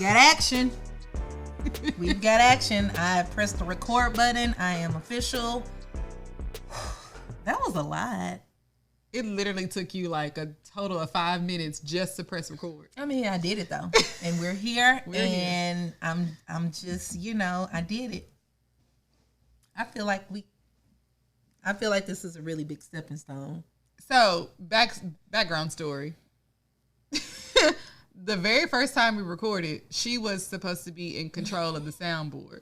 got action. We've got action. I pressed the record button. I am official. That was a lot. It literally took you like a total of 5 minutes just to press record. I mean, I did it though. And we're here. And I'm just, I did it. I feel like this is a really big stepping stone. So, background story. The very first time we recorded, she was supposed to be in control of the soundboard.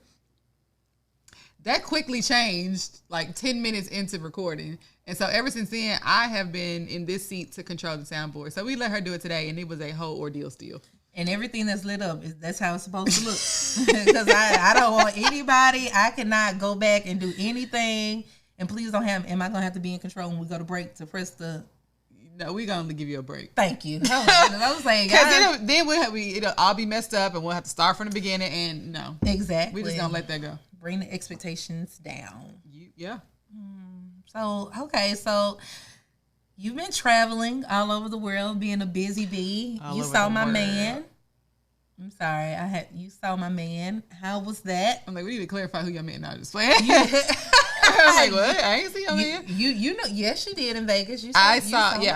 That quickly changed like 10 minutes into recording. And so ever since then, I have been in this seat to control the soundboard. So we let her do it today, and it was a whole ordeal still. And everything that's lit up, that's how it's supposed to look. Because I don't want anybody, I cannot go back and do anything. And please am I going to have to be in control when we go to break to press the... No, we're going to give you a break. Thank you. I was saying... Because then it'll all be messed up, and we'll have to start from the beginning, and no. Exactly. We're just going to let that go. Bring the expectations down. Yeah. So you've been traveling all over the world, being a busy bee. You saw my man. I'm sorry, you saw my man. How was that? I'm like, we need to clarify who your man is. Just playing. I'm like, what? I ain't see your man. You know, yes, you did in Vegas. I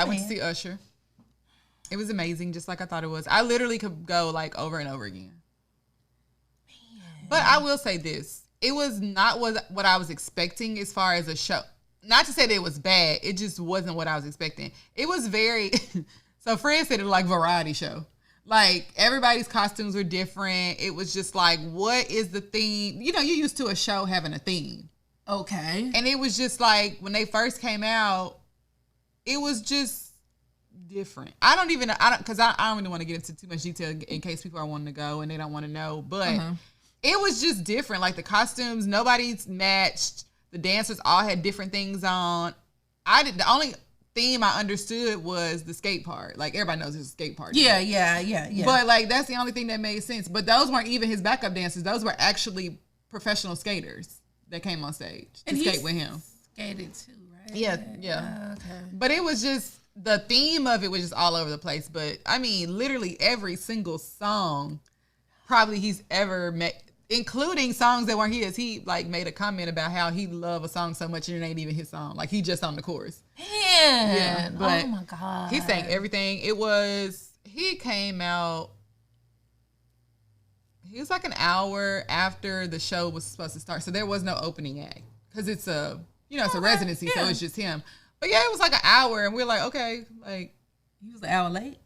went to see Usher. It was amazing, just like I thought it was. I literally could go like over and over again. Man. But I will say this. It was not what I was expecting as far as a show. Not to say that it was bad. It just wasn't what I was expecting. It was very... So Fred said it was like variety show. Like, everybody's costumes were different. It was just like, what is the theme? You know, you're used to a show having a theme. Okay. And it was just like, when they first came out, it was just different. I don't even want to get into too much detail in case people are wanting to go and they don't want to know. But it was just different. Like, the costumes, nobody's matched. The dancers all had different things on. The only theme I understood was the skate part. Like, everybody knows there's a skate part. Yeah. But, like, that's the only thing that made sense. But those weren't even his backup dancers. Those were actually professional skaters that came on stage to skate with him. Skated too, right? Yeah. Okay. But it was just, the theme of it was just all over the place. But, I mean, literally every single song probably he's ever met, including songs that weren't his. He like made a comment about how he loved a song so much and it ain't even his song. Like, he just on the chorus. Yeah. But oh my God. He sang everything. He came out, he was like an hour after the show was supposed to start. So there was no opening act. Because it's a residency, so it's just him. But yeah, it was like an hour and we're like, okay, like. He was an hour late?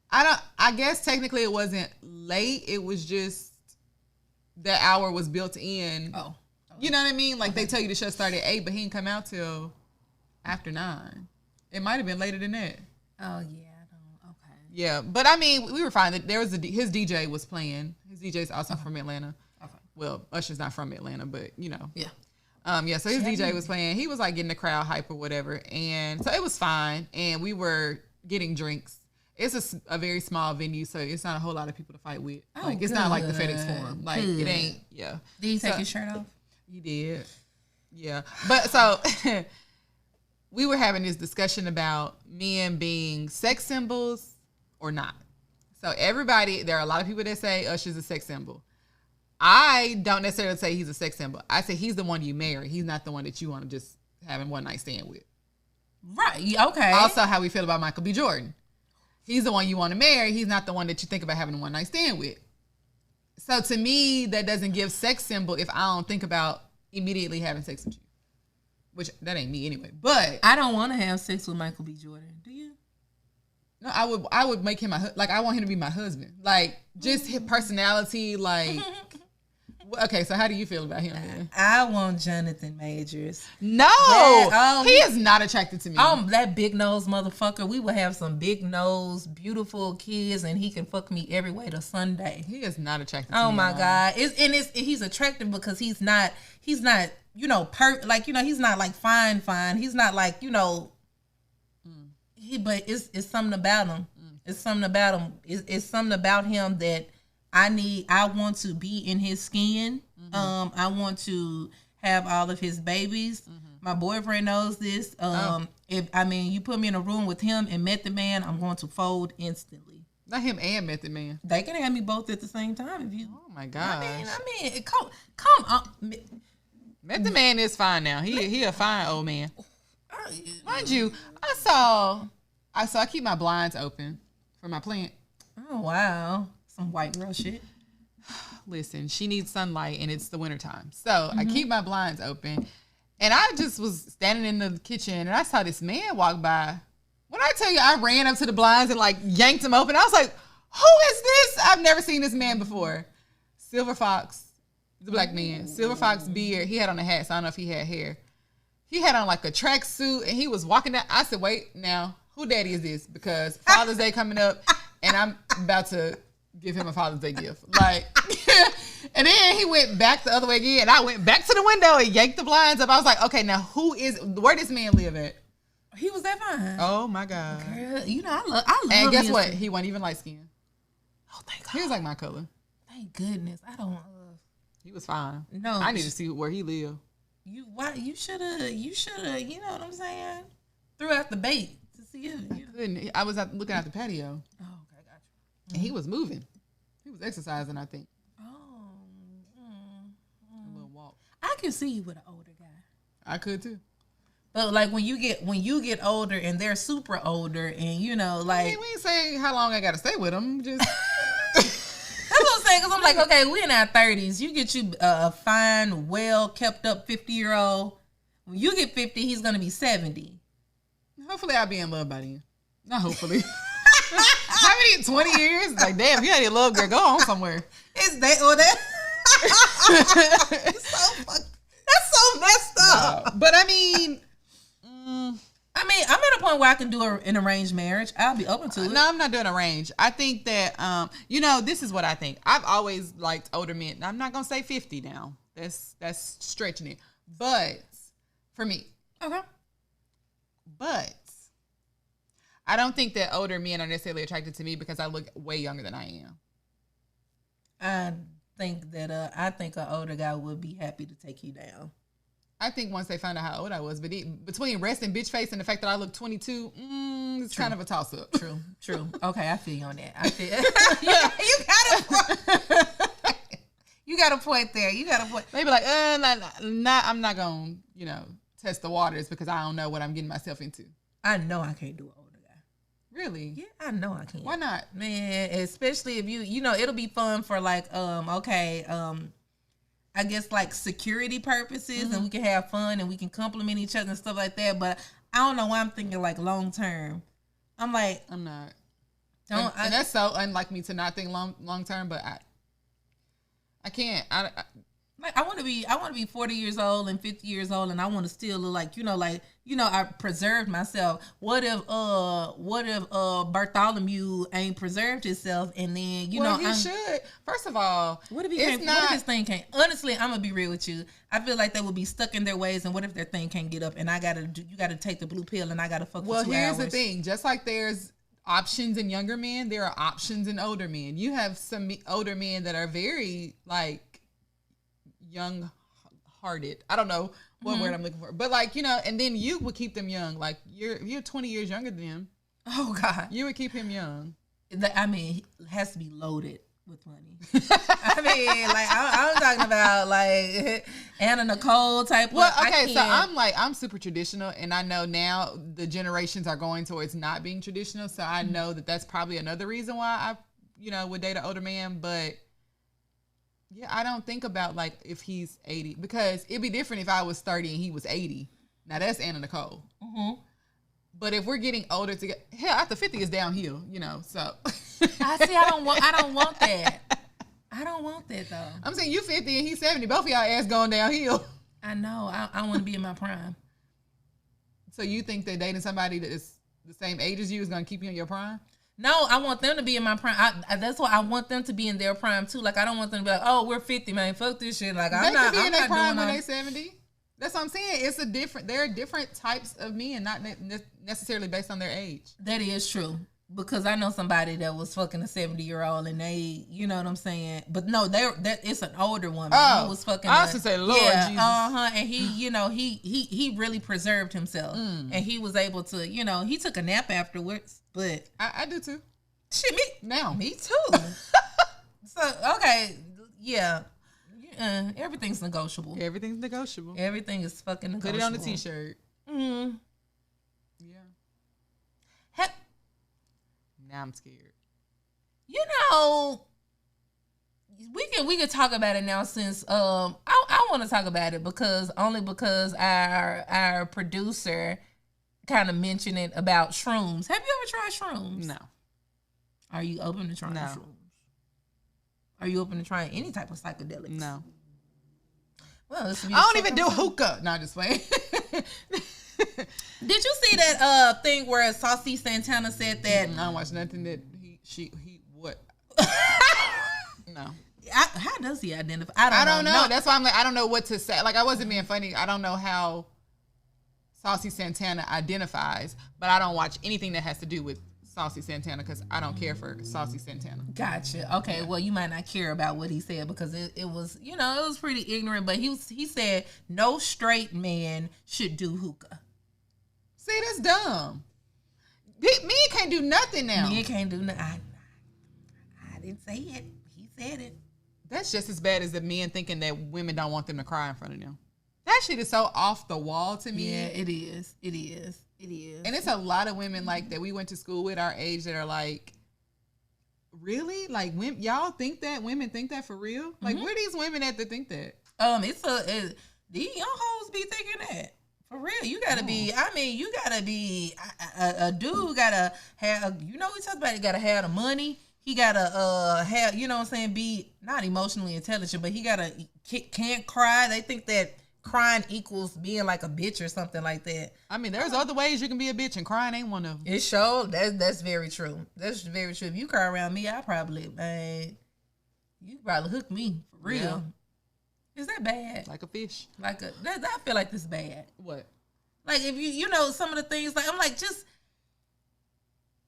I guess technically it wasn't late. It was just, that hour was built in. Oh. You know what I mean? Like, they tell you the show started at 8, but he didn't come out till after 9. It might have been later than that. Oh, yeah. Okay. Yeah, but I mean, we were fine. There was his DJ was playing. His DJ's also from Atlanta. Okay. Well, Usher's not from Atlanta, but you know. Yeah. So his DJ was playing. He was like getting the crowd hype or whatever, and so it was fine. And we were getting drinks. It's a very small venue, so it's not a whole lot of people to fight with. Oh, like, it's not like the FedEx Forum. Like, it ain't. Yeah. Did he take his shirt off? He did. Yeah. But so we were having this discussion about men being sex symbols or not. So there are a lot of people that say Usher's a sex symbol. I don't necessarily say he's a sex symbol. I say he's the one you marry. He's not the one that you want to just have a one night stand with. Right. Okay. Also, how we feel about Michael B. Jordan. He's the one you want to marry. He's not the one that you think about having a one night stand with. So to me, that doesn't give sex symbol if I don't think about immediately having sex with you. Which, that ain't me anyway. But I don't want to have sex with Michael B. Jordan. Do you? No, I would make him I want him to be my husband. Like, just his personality, like. Okay, so how do you feel about him then? I want Jonathan Majors. No, he is not attracted to me. That big nose motherfucker. We will have some big nose, beautiful kids, and he can fuck me every way to Sunday. He is not attracted to me. Oh my God! He's attractive because he's not he's not like fine. He's not like but it's something about him. It's something about him. It's something about him that I want to be in his skin. Mm-hmm. I want to have all of his babies. Mm-hmm. My boyfriend knows this. If you put me in a room with him and met the man, I'm going to fold instantly. Not him and Method Man. They can have me both at the same time if you. Oh my gosh. I mean, come on. Method Man is fine now. He a fine old man. Mind you, I keep my blinds open for my plant. Oh wow, some white girl shit. Listen, she needs sunlight and it's the wintertime. So I keep my blinds open. And I just was standing in the kitchen and I saw this man walk by. When I tell you I ran up to the blinds and like yanked them open, I was like, who is this? I've never seen this man before. Silver Fox, the black man. Silver Fox beard. He had on a hat, so I don't know if he had hair. He had on like a tracksuit and he was walking down. I said, wait, now, who daddy is this? Because Father's Day coming up and I'm about to give him a Father's Day gift. Like, and then he went back the other way again. And I went back to the window and yanked the blinds up. I was like, okay, now where does this man live at? He was that fine. Oh my God. Girl, you know, I love And guess what? He wasn't even light skinned. Oh, thank God. He was like my color. Thank goodness. I don't. He was fine. No. I need to see where he lived. You should have, you know what I'm saying? Threw out the bait to see if you couldn't. I was looking at the patio. Oh, okay, got you. And he was moving. He was exercising, I think. Oh. A little walk. I can see you with an older guy. I could too. But like when you get older and they're super older and you know like I mean, we ain't saying how long I gotta stay with them. Just that's what I'm saying because I'm like, okay, we in our 30s. You get you a fine, well kept up 50-year-old. When you get 50, he's gonna be 70. Hopefully, I'll be in love by then. Not hopefully. How many 20 years? Like damn, if you had your love girl, go on somewhere. It's that or that. That's so messed up. No. But I mean. I'm at a point where I can do an arranged marriage. I'll be open to it. No, I'm not doing arranged. I think that, this is what I think. I've always liked older men. I'm not going to say 50 now. That's stretching it. But, for me. Okay. But, I don't think that older men are necessarily attracted to me because I look way younger than I am. I think that, I think an older guy would be happy to take you down. I think once they found out how old I was, but between resting bitch face and the fact that I look 22, it's kind of a toss up. True. Okay, I feel you on that. I feel you got a point there. You got a point. Maybe like, I'm not gonna, test the waters because I don't know what I'm getting myself into. I know I can't do an older guy. Really? Yeah, I know I can't. Why not? Man, especially if it'll be fun for like, I guess like security purposes and we can have fun and we can compliment each other and stuff like that. But I don't know why I'm thinking like long term. I'm not. And that's so unlike me to not think long term, but I can't. I want to be 40 years old and 50 years old and I want to still look like, I preserved myself. What if Bartholomew ain't preserved himself and then, he should. First of all, what if his thing can't? Honestly, I'm gonna be real with you. I feel like they would be stuck in their ways and what if their thing can't get up and you gotta take the blue pill and I gotta fuck for 2 hours. Well, here's the thing. Just like there's options in younger men, there are options in older men. You have some older men that are very like young-hearted. I don't know what word I'm looking for, but like and then you would keep them young. Like you're 20 years younger than him. Oh God, you would keep him young. I mean, it has to be loaded with money. I mean, like I'm talking about like Anna Nicole type. Well, okay, so I'm super traditional, and I know now the generations are going towards not being traditional. So I know that that's probably another reason why I would date an older man, but. Yeah, I don't think about like if he's 80 because it'd be different if I was 30 and he was 80. Now that's Anna Nicole. Mm-hmm. But if we're getting older together, hell, after 50 is downhill, so. I don't want that. I don't want that though. I'm saying you 50 and he's 70. Both of y'all ass going downhill. I know. I want to be in my prime. So you think that dating somebody that is the same age as you is going to keep you in your prime? No, I want them to be in my prime. That's why I want them to be in their prime too. Like I don't want them to be like, "Oh, we're 50, man. Fuck this shit." Like I'm not. They could be in their prime when they're 70. That's what I'm saying. There are different types of men, not necessarily based on their age. That is true because I know somebody that was fucking a 70-year-old and they, you know what I'm saying. But no, it's an older woman who was fucking. I was to say, Lord Jesus. And he, he really preserved himself and he was able to, he took a nap afterwards. But I do too. Shit, now. Me too. So, okay, yeah. Everything's negotiable. Everything's negotiable. Everything is fucking negotiable. Put it on the t-shirt. Mm. Yeah. Now I'm scared. You know, we can talk about it now since I want to talk about it because our producer kind of mentioned it about shrooms. Have you ever tried shrooms? No. Are you open to trying shrooms? Are you open to trying any type of psychedelics? No. Well, I don't even do hookah. No, just wait. Did you see that thing where Saucy Santana said that? I don't watch nothing that he what? No. How does he identify? I don't know. No. That's why I'm like, I don't know what to say. Like, I wasn't being funny. I don't know how Saucy Santana identifies, but I don't watch anything that has to do with Saucy Santana because I don't care for Saucy Santana. Gotcha. Okay, yeah. Well, you might not care about what he said because it was, it was pretty ignorant, but he said no straight man should do hookah. See, that's dumb. Men can't do nothing now. Men can't do nothing. I didn't say it. He said it. That's just as bad as the men thinking that women don't want them to cry in front of them. That shit is so off the wall to me. Yeah, it is. It is. It is. And it's a lot of women like that we went to school with our age that are like, really? Like, y'all think that? Women think that for real? Like, where are these women at that think that? These young hoes be thinking that. For real. You gotta be, a dude gotta have, we talked about it, gotta have the money. He gotta have, be not emotionally intelligent, but he can't cry. They think that crying equals being like a bitch or something like that. I mean, there's other ways you can be a bitch, and crying ain't one of them. It shows. That's very true. That's very true. If you cry around me, you probably hook me for real. Yeah. Is that bad? Like a fish. I feel like this is bad. What? Like if you some of the things, like I'm like just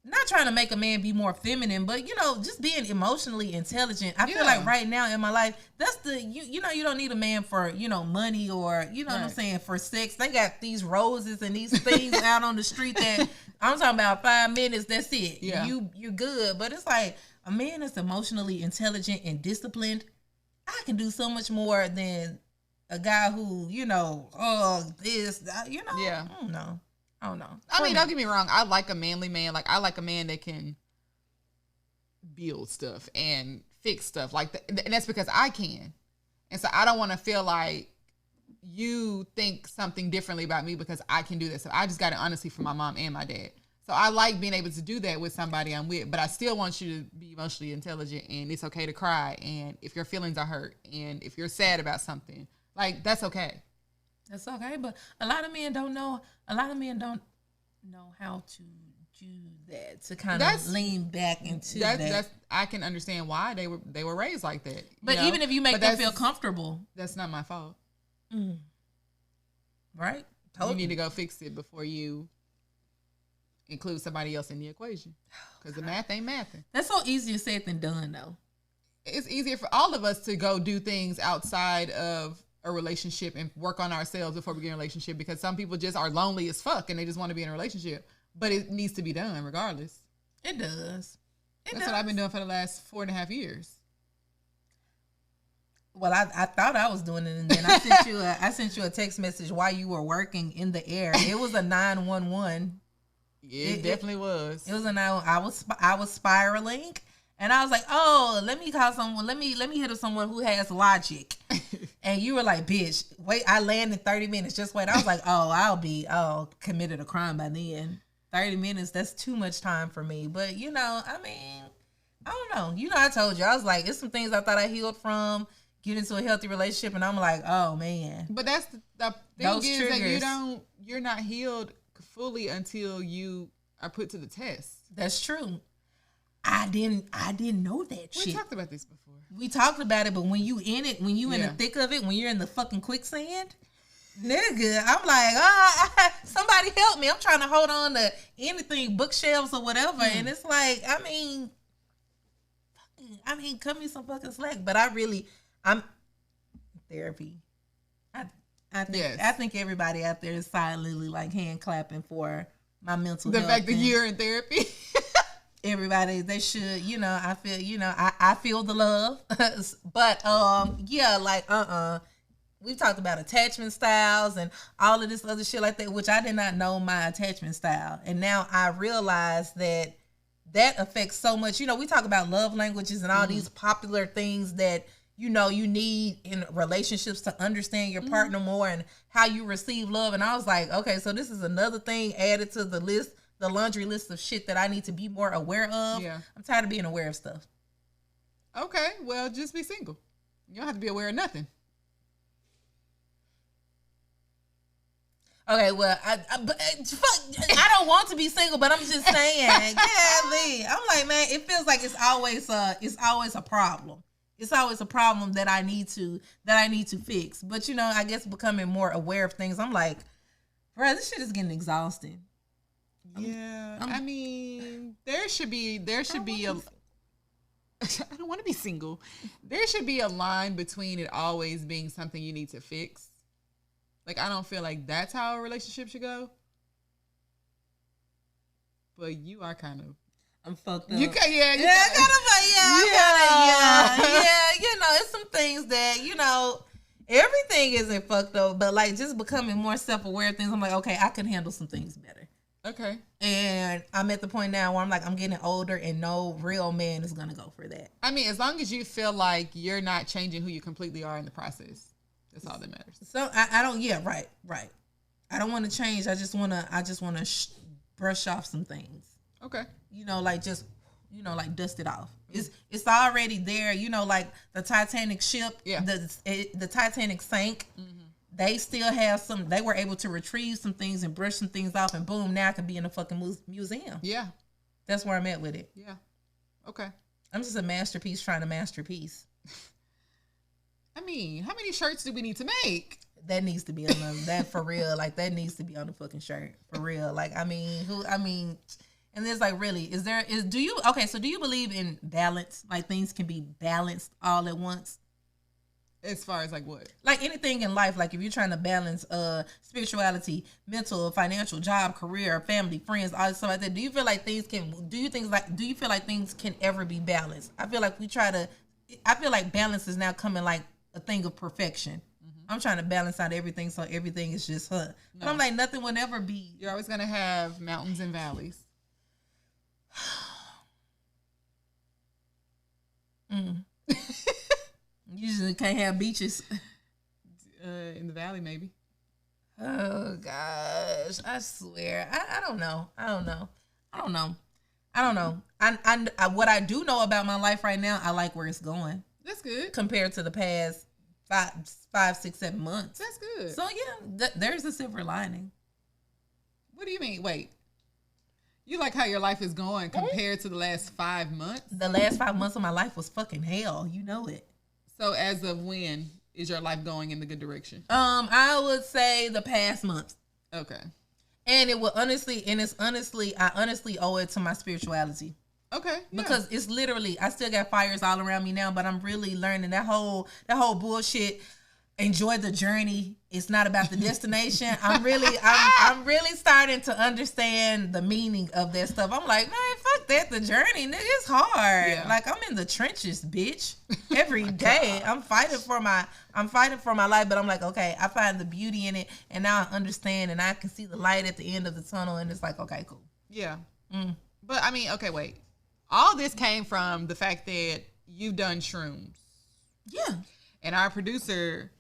not trying to make a man be more feminine, but just being emotionally intelligent. I feel like right now in my life, that's the you don't need a man for money or what I'm saying, for sex. They got these roses and these things out on the street that I'm talking about 5 minutes. That's it. Yeah, you're good. But it's like a man that's emotionally intelligent and disciplined. I can do so much more than a guy who this. Yeah. I don't know. I mean, don't get me wrong. I like a manly man. Like, I like a man that can build stuff and fix stuff. Like, and that's because I can. And so I don't want to feel like you think something differently about me because I can do this. So I just got it honestly from my mom and my dad. So I like being able to do that with somebody I'm with. But I still want you to be emotionally intelligent, and it's okay to cry. And if your feelings are hurt, and if you're sad about something, like, that's okay. That's okay, but a lot of men don't know. A lot of men don't know how to do that, to kind of lean back into that. I can understand why they were raised like that. But even if you make them feel comfortable, that's not my fault. Right? Totally. You need to go fix it before you include somebody else in the equation, because the math ain't mathing. That's so easier said than done, though. It's easier for all of us to go do things outside of a relationship and work on ourselves before we get in a relationship, because some people just are lonely as fuck and they just want to be in a relationship, but it needs to be done regardless. It does. That's what I've been doing for the last 4.5 years. Well, I thought I was doing it, and then I sent you a text message while you were working in the air. It was a 911. It definitely was. It was a 911. I was spiraling. And I was like, oh, let me call someone. Let me hit up someone who has logic. And you were like, bitch, wait, I land in 30 minutes. Just wait. I was like, oh, I'll committed a crime by then. 30 minutes, that's too much time for me. But, I mean, I don't know. I told you. I was like, it's some things I thought I healed from, get into a healthy relationship. And I'm like, oh, man. But that's the thing is triggers. That you're not healed fully until you are put to the test. That's true. I didn't know that shit. We talked about this before. We talked about it, but when you in it, when you in the thick of it, when you're in the fucking quicksand, nigga, I'm like, somebody help me. I'm trying to hold on to anything, bookshelves or whatever. And it's like, I mean, cut me some fucking slack. But I'm therapy. I think everybody out there is silently like hand clapping for my mental health. The fact that you're in therapy. everybody, they should, I feel, I feel the love. But yeah, like we've talked about attachment styles and all of this other shit like that, which I did not know my attachment style. And now I realize that affects so much. We talk about love languages and all these popular things that you need in relationships to understand your partner more and how you receive love. And I was like, okay, so this is another thing added to the list, the laundry list of shit that I need to be more aware of. Yeah. I'm tired of being aware of stuff. Okay, well, just be single. You don't have to be aware of nothing. Okay, well, I don't want to be single, but I'm just saying, golly. I'm like, man, it feels like it's always a problem. It's always a problem that I need to fix. But I guess becoming more aware of things, I'm like, bro, this shit is getting exhausting. Yeah, I mean, there should be a. I don't want to be single. There should be a line between it always being something you need to fix. Like, I don't feel like that's how a relationship should go. But you are kind of. I'm fucked up. Yeah. It's some things that, everything isn't fucked up, but like just becoming more self-aware of things. I'm like, okay, I can handle some things better. Okay. And I'm at the point now where I'm like, I'm getting older and no real man is going to go for that. I mean, as long as you feel like you're not changing who you completely are in the process, that's all that matters. So I don't, right. I don't want to change. I just want to brush off some things. Okay. Like just, like dust it off. It's already there. Like the Titanic ship, the Titanic sank. Mm-hmm. They still have they were able to retrieve some things and brush some things off, and boom, now I can be in a fucking museum. Yeah. That's where I'm at with it. Yeah. Okay. I'm just a masterpiece trying to masterpiece. I mean, how many shirts do we need to make? That needs to be on that for real. Like that needs to be on the fucking shirt for real. Like, and there's like, really, do you believe in balance? Like things can be balanced all at once? As far as like what? Like anything in life, like if you're trying to balance spirituality, mental, financial, job, career, family, friends, all this stuff like that, do you feel like things can ever be balanced? I feel like balance is now coming like a thing of perfection. Mm-hmm. I'm trying to balance out everything so everything is just her. No. But I'm like, nothing will ever be. You're always gonna have mountains and valleys. Usually can't have beaches. In the valley, maybe. Oh gosh, I swear, I don't know. What I do know about my life right now, I like where it's going. That's good compared to the past 5, 6, 7 months. That's good. So yeah, there's a silver lining. What do you mean? Wait. You like how your life is going compared to the last 5 months? The last 5 months of my life was fucking hell. You know it. So as of when is your life going in the good direction? I would say the past month. Okay. And I honestly owe it to my spirituality. Okay. Yeah. Because it's literally, I still got fires all around me now, but I'm really learning that whole bullshit. Enjoy the journey. It's not about the destination. I'm really starting to understand the meaning of that stuff. I'm like, man, fuck that. The journey, nigga, it's hard. Yeah. Like I'm in the trenches, bitch. Every day. I'm fighting for my life, but I'm like, okay, I find the beauty in it, and now I understand, and I can see the light at the end of the tunnel, and it's like, okay, cool. Yeah. But I mean, okay, wait. All this came from the fact that you've done shrooms. Yeah. And our producer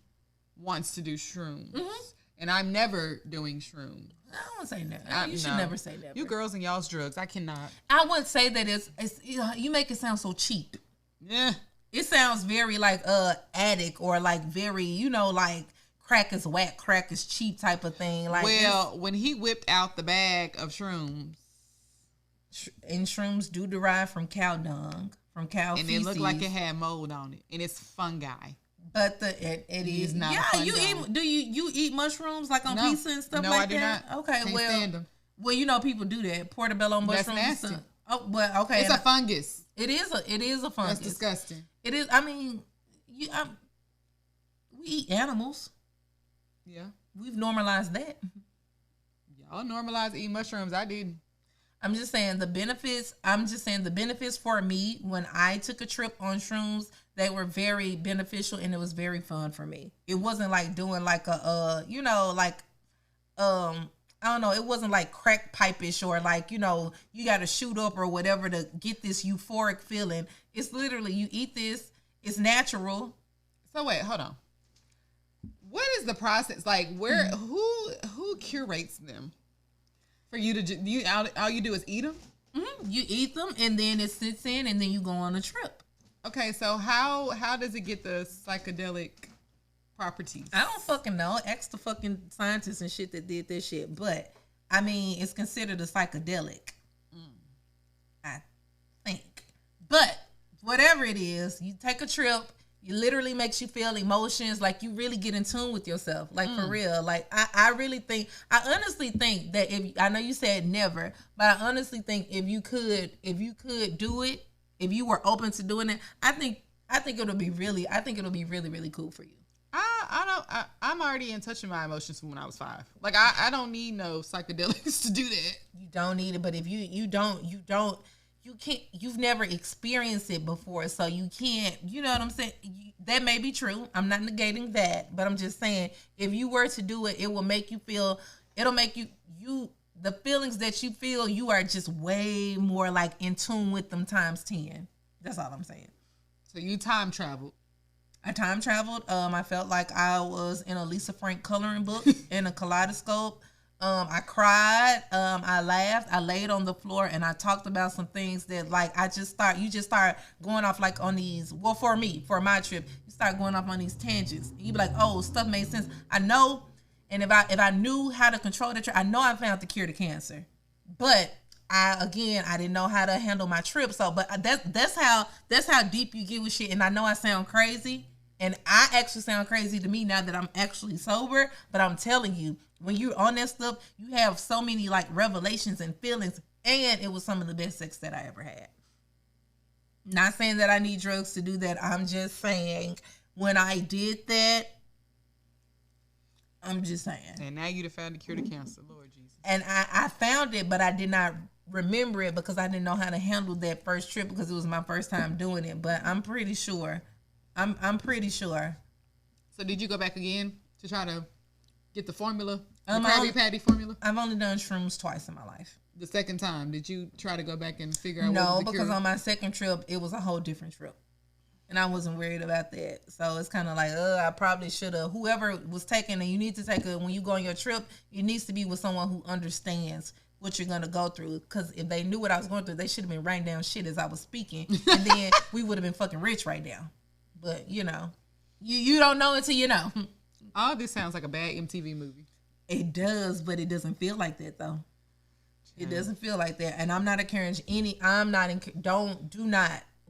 wants to do shrooms. Mm-hmm. And I'm never doing shrooms. I don't want to say never. You should never say never. You girls and y'all's drugs. I cannot. I wouldn't say that it's you make it sound so cheap. Yeah. It sounds very like addict or like very, like crack is whack, crack is cheap type of thing. Like, well, when he whipped out the bag of shrooms. And shrooms do derive from cow dung, from cow feces. And it looked like it had mold on it. And it's fungi. But it is not. Yeah, you eat mushrooms like on pizza and stuff like that? No, I do not. Okay, Can't stand them. Well, people do that. Portobello mushrooms. That's nasty. Oh, well, okay. It's a fungus. It is a fungus. That's disgusting. It is. I mean, we eat animals. Yeah. We've normalized that. Y'all normalized eating mushrooms. I did. I'm just saying the benefits. I'm just saying the benefits for me when I took a trip on shrooms, they were very beneficial and it was very fun for me. It wasn't like doing like a like I don't know, it wasn't like crack pipe-ish or like, you got to shoot up or whatever to get this euphoric feeling. It's literally you eat this, it's natural. So wait, hold on. What is the process? Like who curates them? For you to all you do is eat them? Mm-hmm. You eat them and then it sits in and then you go on a trip. Okay, so how does it get the psychedelic properties? I don't fucking know. Ask the fucking scientists and shit that did this shit. But, I mean, it's considered a psychedelic. I think. But, whatever it is, you take a trip, it literally makes you feel emotions, like you really get in tune with yourself. Like, for real. Like, I honestly think that I know you said never, but I honestly think if you could do it, if you were open to doing it, I think it'll be really, really cool for you. I'm already in touch with my emotions from when I was 5. Like I don't need no psychedelics to do that. You don't need it, but if you can't, you've never experienced it before, so you can't, you know what I'm saying? That may be true. I'm not negating that, but I'm just saying if you were to do it, it will make you feel, it'll make you the feelings that you feel, you are just way more like in tune with them times 10. That's all I'm saying. So you time traveled. I time traveled. I felt like I was in a Lisa Frank coloring book in a kaleidoscope. I cried. I laughed. I laid on the floor and I talked about some things that like you just start going off like on these. Well, for me, for my trip, you start going off on these tangents. You be like, oh, stuff made sense. I know. And if I knew how to control the trip, I know I found the cure to cancer. But I didn't know how to handle my trip. So, but that's how deep you get with shit. And I know I sound crazy. And I actually sound crazy to me now that I'm actually sober. But I'm telling you, when you're on that stuff, you have so many like revelations and feelings. And it was some of the best sex that I ever had. Not saying that I need drugs to do that. I'm just saying when I did that, I'm just saying. And now you'd have found the cure to cancer, Lord Jesus. And I found it, but I did not remember it because I didn't know how to handle that first trip because it was my first time doing it. But I'm pretty sure. I'm pretty sure. So did you go back again to try to get the formula? The Krabby Patty formula? I've only done shrooms twice in my life. The second time, did you try to go back and figure out what was the because cure? On my second trip, it was a whole different trip. And I wasn't worried about that. So it's kind of like, I probably should have. Whoever was taking it, you need to take it. When you go on your trip, it needs to be with someone who understands what you're going to go through. Because if they knew what I was going through, they should have been writing down shit as I was speaking. And then we would have been fucking rich right now. But, you don't know until you know. All this sounds like a bad MTV movie. It does, but it doesn't feel like that, though. It doesn't feel like that. And I'm not encouraging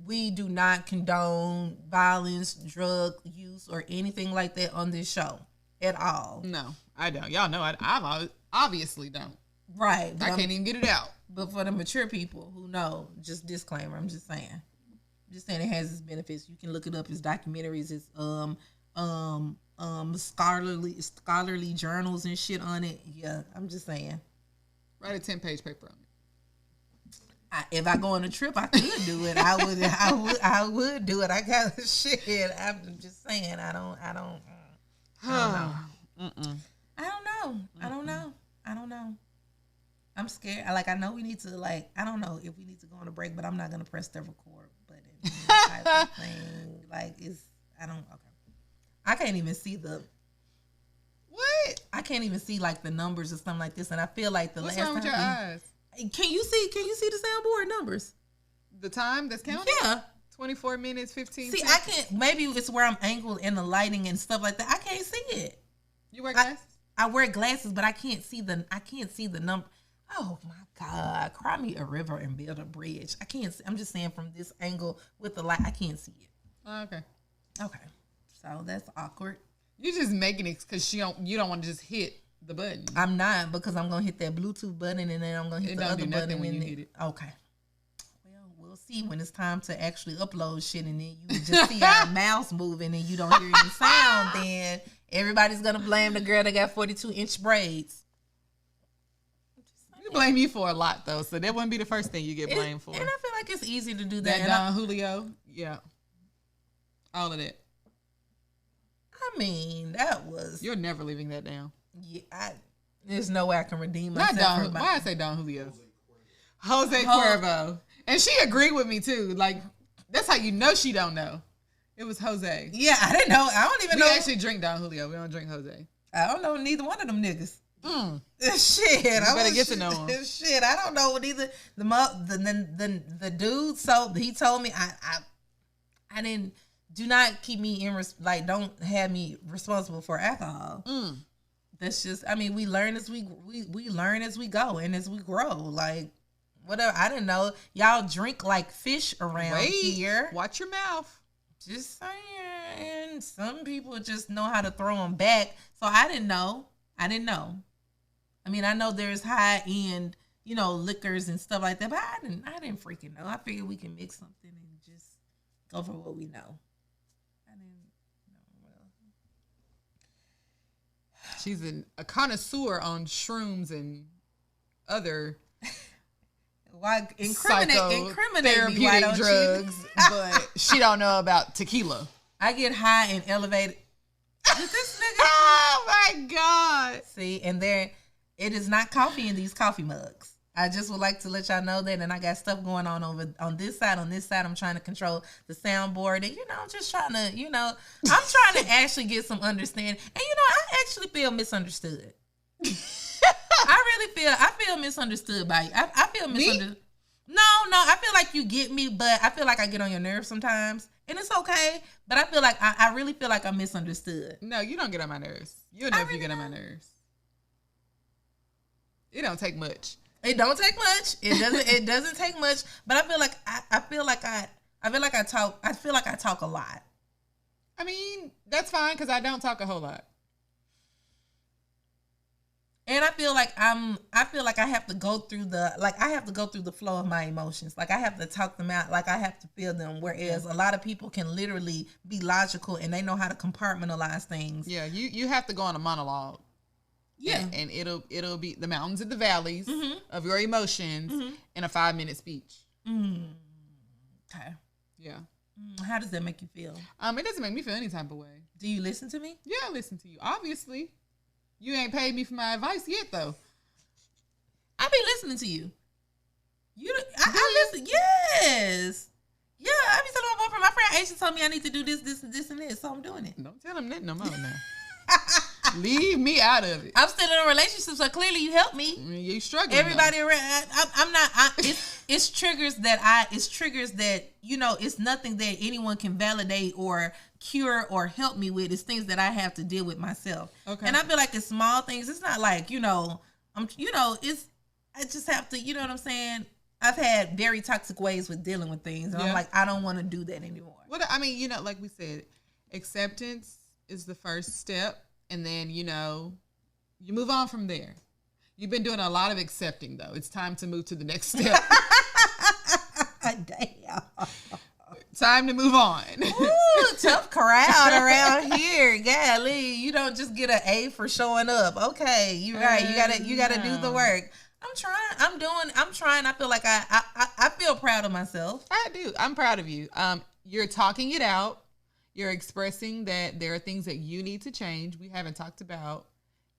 we do not condone violence, drug use, or anything like that on this show at all. No, I don't. Y'all know I obviously don't. Right. I can't even get it out. But for the mature people who know, just disclaimer, I'm just saying. Just saying it has its benefits. You can look it up. It's documentaries. It's scholarly journals and shit on it. Yeah, I'm just saying. Write a 10-page paper on it. If I go on a trip, I could do it. I would do it. I got shit. I'm just saying. I don't know. I don't know. I'm scared. I know we need to I don't know if we need to go on a break, but I'm not gonna press the record button type of thing. I can't even see the. What? I can't even see the numbers or something like this, and I feel like What's wrong with your eyes? Can you see the soundboard numbers? The time that's counting? Yeah. 24 minutes, 15 See, seconds. I can't. Maybe it's where I'm angled in the lighting and stuff like that. I can't see it. You wear glasses? I wear glasses, but I can't see the number. Oh my God! Cry me a river and build a bridge. I can't see. I'm just saying from this angle with the light, I can't see it. Oh, okay. So that's awkward. You're just making it because you don't want to just hit the button. I'm not, because I'm gonna hit that Bluetooth button and then I'm gonna hit the other button when you hit it. Okay. Well, we'll see when it's time to actually upload shit, and then you just see our mouse moving and you don't hear any sound. Then everybody's gonna blame the girl that got 42-inch braids. You blame you for a lot though, so that wouldn't be the first thing you get blamed for. And I feel like it's easy to do that. That Don Julio, yeah, all of that. I mean, that was. You're never leaving that down. Yeah, there's no way I can redeem myself. Not Don. Why I say Don Julio? Jose Cuervo, and she agreed with me too. Like that's how you know she don't know. It was Jose. Yeah, I didn't know. I don't even know. We actually drink Don Julio. We don't drink Jose. I don't know neither one of them niggas. Shit, you better get to know him. Shit, I don't know neither the dude. So he told me I didn't. Do not keep me in don't have me responsible for alcohol. That's just. I mean, we learn as we learn as we go and as we grow. Like whatever. I didn't know y'all drink like fish around here. Watch your mouth. Just saying. Some people just know how to throw them back. So I didn't know. I mean, I know there's high end, liquors and stuff like that, but I didn't freaking know. I figured we can mix something and just go for what we know. I didn't know. Well, she's a connoisseur on shrooms and other why incriminate therapeutic drugs, but she don't know about tequila. I get high and elevated. This nigga. Oh my God. See, and it is not coffee in these coffee mugs. I just would like to let y'all know that, and I got stuff going on over on this side. On this side, I'm trying to control the soundboard, and I'm just trying to, I'm trying to actually get some understanding. And I actually feel misunderstood. I feel misunderstood by you. I feel misunderstood. No, I feel like you get me, but I feel like I get on your nerves sometimes, and it's okay. But I feel like I really feel like I'm misunderstood. No, you don't get on my nerves. You'll never get on my nerves. It don't take much. It don't take much. It doesn't take much. But I feel like I talk a lot. I mean, that's fine because I don't talk a whole lot. And I feel like I have to go through the flow of my emotions. Like I have to talk them out. Like I have to feel them. Whereas a lot of people can literally be logical and they know how to compartmentalize things. Yeah, you have to go on a monologue. Yeah, and it'll be the mountains and the valleys of your emotions in a 5-minute speech. Okay. Yeah. How does that make you feel? It doesn't make me feel any type of way. Do you listen to me? Yeah, I listen to you. Obviously. You ain't paid me for my advice yet, though. I be listening to you. I listen. Yes. Yeah, I be telling my boyfriend. My friend Aisha told me I need to do this, and this, so I'm doing it. Don't tell him that no more now. Leave me out of it. I'm still in a relationship, so clearly you helped me. You struggling. Everybody around. I'm not. It's triggers that it's nothing that anyone can validate or cure or help me with. It's things that I have to deal with myself. Okay. And I feel like it's small things. It's not like I just have to. You know what I'm saying? I've had very toxic ways with dealing with things, and I'm like, I don't want to do that anymore. Well, I mean, like we said, acceptance is the first step. And then, you move on from there. You've been doing a lot of accepting, though. It's time to move to the next step. Damn. Time to move on. Ooh, tough crowd around here. Golly, you don't just get an A for showing up. Okay, you're right. You gotta do the work. I'm trying. I feel like I feel proud of myself. I do. I'm proud of you. You're talking it out. You're expressing that there are things that you need to change. We haven't talked about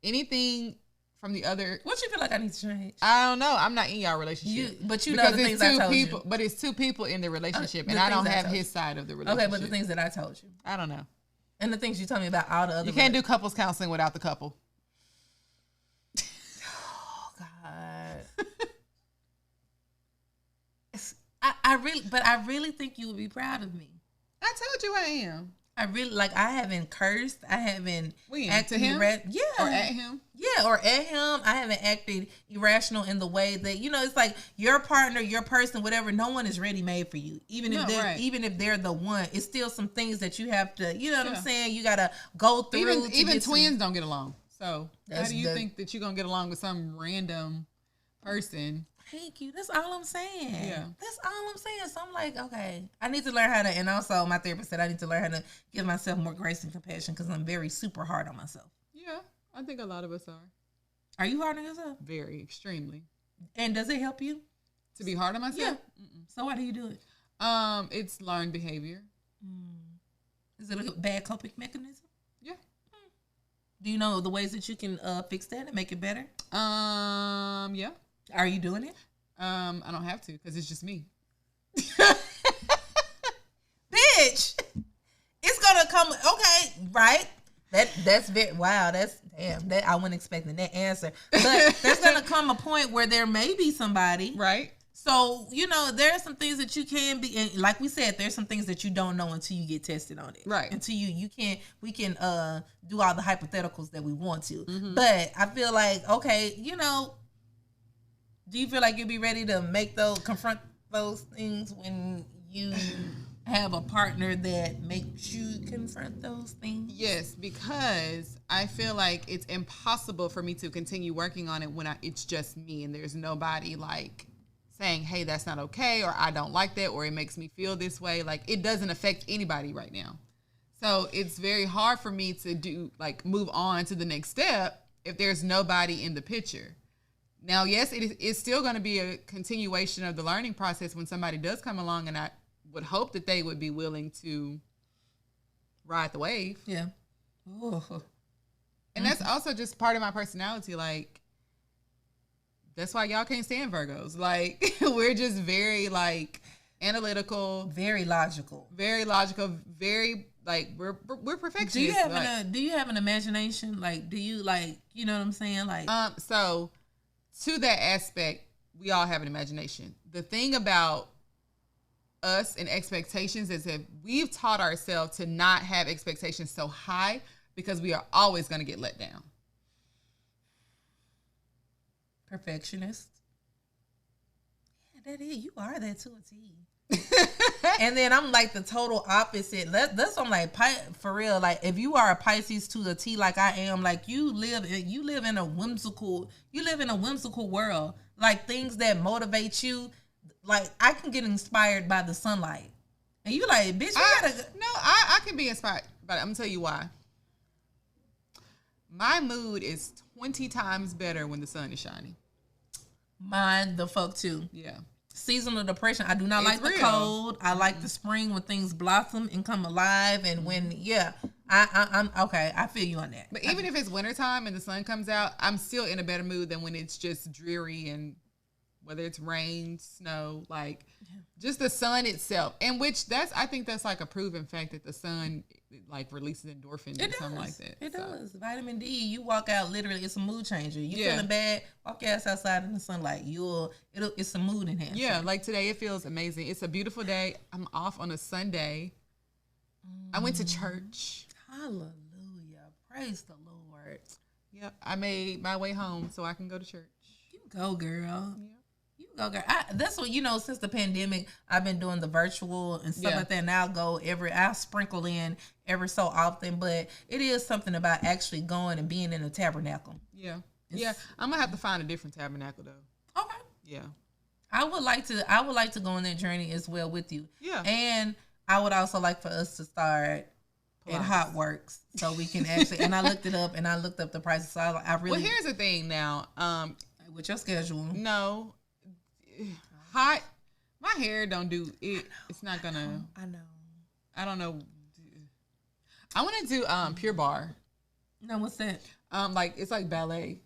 anything from the other. What you feel like I need to change? I don't know. I'm not in y'all relationship. But you know the things I told you. But it's two people in the relationship, and I don't have his side of the relationship. Okay, but the things that I told you. I don't know. And the things you told me about all the other. You can't do couples counseling without the couple. Oh, God. I really think you would be proud of me. I told you I am. I really I haven't cursed. I haven't acted to him. Yeah. Or at him. Yeah, or at him. I haven't acted irrational in the way that it's like your partner, your person, whatever. No one is ready made for you. Even if they're the one, it's still some things that you have to. You know what I'm saying? You gotta go through. Even twins don't get along. So how do you think that you're gonna get along with some random person? Thank you. That's all I'm saying. Yeah. That's all I'm saying. So I'm like, okay, I need to learn how to, and also my therapist said I need to learn how to give myself more grace and compassion because I'm very super hard on myself. Yeah, I think a lot of us are. Are you hard on yourself? Very, extremely. And does it help you to be hard on myself? Yeah. So why do you do it? It's learned behavior. Is it a bad coping mechanism? Yeah. Do you know the ways that you can fix that and make it better? Yeah. Are you doing it? I don't have to because it's just me. Bitch, it's gonna come. Okay, right? That's very wow. That's damn. That I wasn't expecting that answer. But there's gonna come a point where there may be somebody, right? So there are some things that you can be, and like we said, there's some things that you don't know until you get tested on it, right? Until we can do all the hypotheticals that we want to. But I feel like okay, do you feel like you'll be ready to confront those things when you have a partner that makes you confront those things? Yes, because I feel like it's impossible for me to continue working on it when it's just me and there's nobody like saying, hey, that's not okay, or I don't like that, or it makes me feel this way. Like it doesn't affect anybody right now. So it's very hard for me to move on to the next step if there's nobody in the picture. Now, yes, it's still going to be a continuation of the learning process when somebody does come along, and I would hope that they would be willing to ride the wave. Yeah. Ooh. And that's also just part of my personality. Like, that's why y'all can't stand Virgos. Like, we're just very, analytical. Very logical. Very, we're perfectionists. Do you have an imagination? Like, do you, you know what I'm saying? Like, so, to that aspect, we all have an imagination. The thing about us and expectations is that we've taught ourselves to not have expectations so high because we are always going to get let down. Perfectionist. Yeah, that is. You are that to a T. And then I'm like the total opposite. That's I'm like for real. Like if you are a Pisces to the T, like I am, like you live in a whimsical world. Like things that motivate you. Like I can get inspired by the sunlight, and you like, bitch, I can be inspired, but I'm gonna tell you why. My mood is 20 times better when the sun is shining. Mine the fuck too. Yeah. Seasonal depression. I do not like the cold. I like the spring when things blossom and come alive, and when I'm okay. I feel you on that. But even if it's wintertime and the sun comes out, I'm still in a better mood than when it's just dreary and whether it's rain, snow, just the sun itself. And I think that's like a proven fact that the sun releases endorphins or something like that. It does. Vitamin D, you walk out literally, it's a mood changer. You feeling bad, walk your ass outside in the sunlight. It's a mood enhancer. Yeah, like today it feels amazing. It's a beautiful day. I'm off on a Sunday. I went to church. Hallelujah. Praise the Lord. Yep. I made my way home so I can go to church. You go, girl. Yeah. Okay, that's what since the pandemic, I've been doing the virtual and stuff like that. And I'll sprinkle in every so often, but it is something about actually going and being in a tabernacle. Yeah, I'm gonna have to find a different tabernacle though. Okay. Yeah, I would like to go on that journey as well with you. Yeah, and I would also like for us to start at Hot Works so we can actually. And I looked it up and I looked up the prices. So I really. Well, here's the thing now. With your schedule, no. Hot, my hair don't do it. It's not gonna. I know. I don't know. I want to do Pure Barre. No, what's that? It's like ballet,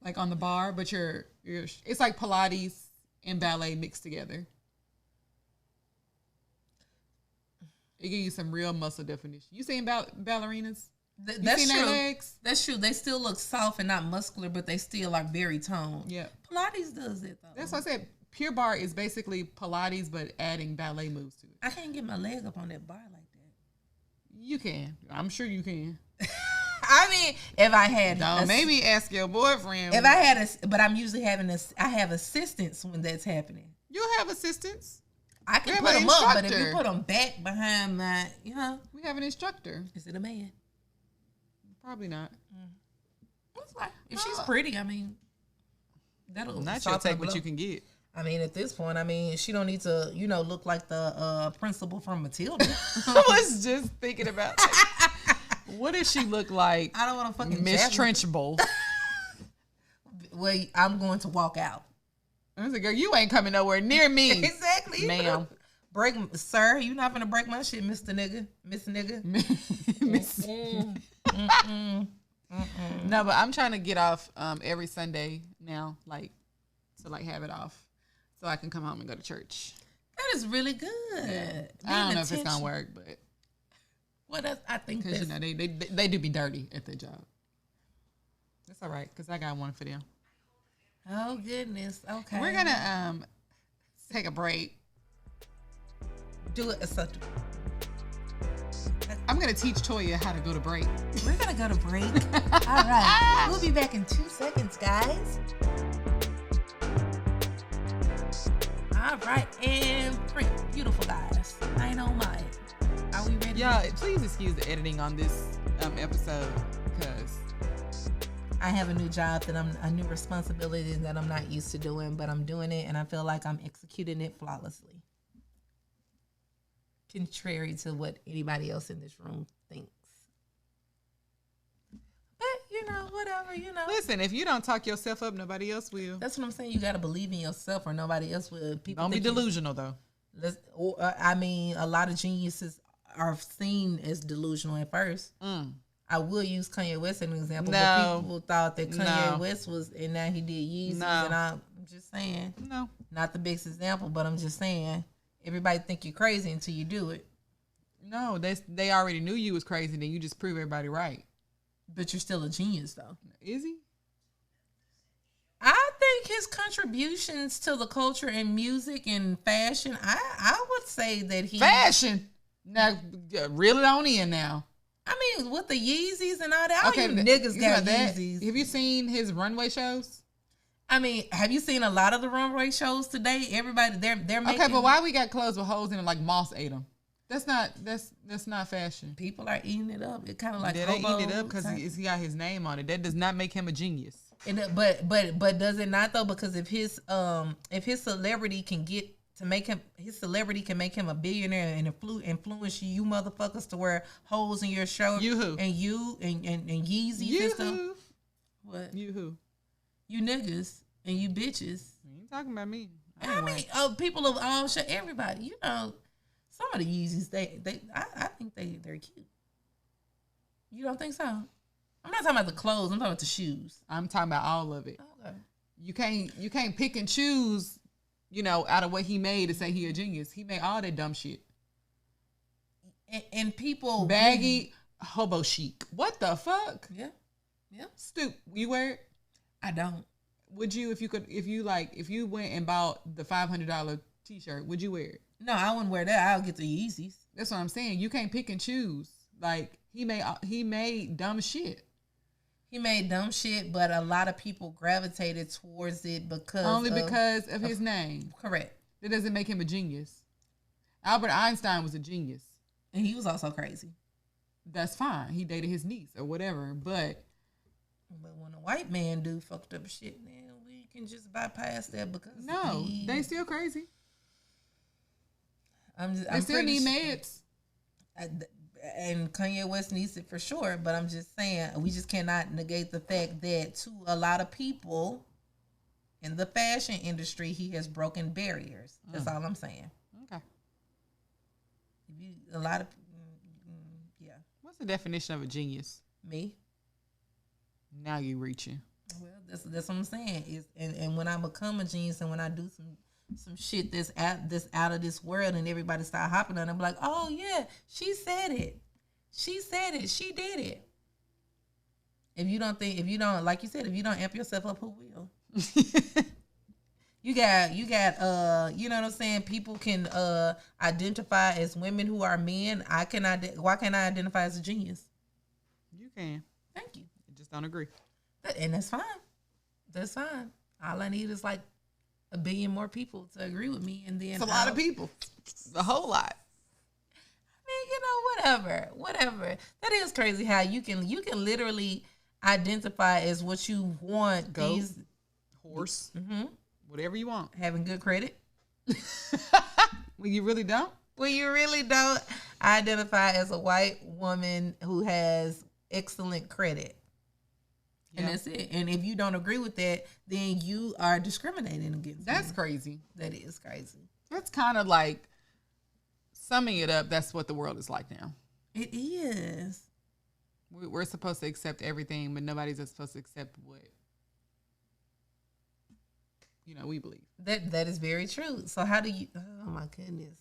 like on the bar, but it's like Pilates and ballet mixed together. It gives you some real muscle definition. You seen ballerinas? That's true. Legs? That's true. They still look soft and not muscular, but they still are very toned. Yeah. Pilates does it though. That's what I said. Pure Barre is basically Pilates, but adding ballet moves to it. I can't get my leg up on that bar like that. You can. I'm sure you can. I mean, if I had, maybe ask your boyfriend. If I had but I'm usually I have assistants when that's happening. You'll have assistants. I can put them up, but if you put them back behind my, we have an instructor. Is it a man? Probably not. That's like, if she's pretty, I mean, that'll not your take what you can get. I mean, at this point, she don't need to, look like the principal from Matilda. I was just thinking about that. What does she look like? I don't want to fucking Miss Trenchbull. Well, I'm going to walk out. I was like, girl, you ain't coming nowhere near me. Exactly. Ma'am. Break, sir, you not gonna break my shit, Mr. Nigga. Miss Nigga. No, but I'm trying to get off every Sunday now, like, to, like, have it off so I can come home and go to church. That is really good. Yeah. I don't know if it's going to work, but. Well, I think because, you know, they do be dirty at their job. That's all right, because I got one for them. Oh, goodness. Okay. We're going to take a break. Do it. I'm going to teach Toya how to go to break. We're going to go to break. All right. We'll be back in 2 seconds, guys. All right. And break. Beautiful, guys. I know mine. Are we ready? Yeah, please excuse the editing on this episode because I have a new job a new responsibility that I'm not used to doing, but I'm doing it and I feel like I'm executing it flawlessly. Contrary to what anybody else in this room thinks. But, you know, whatever, you know. Listen, if you don't talk yourself up, nobody else will. That's what I'm saying. You got to believe in yourself or nobody else will. People don't be delusional, though. I mean, a lot of geniuses are seen as delusional at first. I will use Kanye West as an example, but people thought that Kanye West was, and now he did Yeezys, and I'm just saying. No. Not the biggest example, but I'm just saying. Everybody think you're crazy until you do it. No, they already knew you was crazy. Then you just prove everybody right. But you're still a genius, though. Is he? I think his contributions to the culture and music and fashion, I would say that he... Fashion? Now, reel it on in now. I mean, with the Yeezys and all that, all you niggas got Yeezys. Have you seen his runway shows? I mean, have you seen a lot of the runway shows today? Everybody, they're making... Okay, but why we got clothes with holes in it like moss ate them? That's not fashion. People are eating it up. It kind of like they eating it up because he got his name on it. That does not make him a genius. But does it not though? Because if his celebrity can make him a billionaire and influence you motherfuckers to wear holes in your shirt. You who? And Yeezys and stuff. What? You who? You niggas and you bitches. You ain't talking about me. I mean, people of all shit, everybody. You know, some of the Yeezys, I think they're cute. You don't think so? I'm not talking about the clothes. I'm talking about the shoes. I'm talking about all of it. Okay. You can't pick and choose, you know, out of what he made to say he a genius. He made all that dumb shit. And people baggy hobo chic. What the fuck? Yeah. Stoop. You wear it? I don't. Would you if you went and bought the $500 t-shirt, would you wear it? No, I wouldn't wear that. I'll get the Yeezys. That's what I'm saying. You can't pick and choose. Like he made dumb shit. He made dumb shit, but a lot of people gravitated towards it because of his name. Correct. That doesn't make him a genius. Albert Einstein was a genius. And he was also crazy. That's fine. He dated his niece or whatever, but when a white man do fucked up shit, man, we can just bypass that because they still crazy. They still need meds. And Kanye West needs it for sure, but I'm just saying we just cannot negate the fact that to a lot of people in the fashion industry, he has broken barriers. That's all I'm saying. Okay. What's the definition of a genius? Me. Now you reaching. Well, that's what I'm saying. And when I become a genius and when I do some shit that's out of this world and everybody start hopping on it, I'm like, oh yeah, she said it. She did it. If you don't like you said, if you don't amp yourself up, who will? You got you know what I'm saying? People can identify as women who are men. Why can't I identify as a genius? You can. Thank you. I just don't agree. And that's fine. That's fine. All I need is like 1 billion more people to agree with me, and then it's a lot of people. A whole lot. I mean, you know, whatever. That is crazy how you can literally identify as what you want. Goat, horse, whatever you want. Having good credit. When you really don't. When you really don't identify as a white woman who has excellent credit. And that's it. And if you don't agree with that, then you are discriminating against That's me. crazy. That is crazy. That's kind of like, summing it up, that's what the world is like now. It is. We're supposed to accept everything, but nobody's supposed to accept what, we believe. That is very true. So how do you, oh my goodness.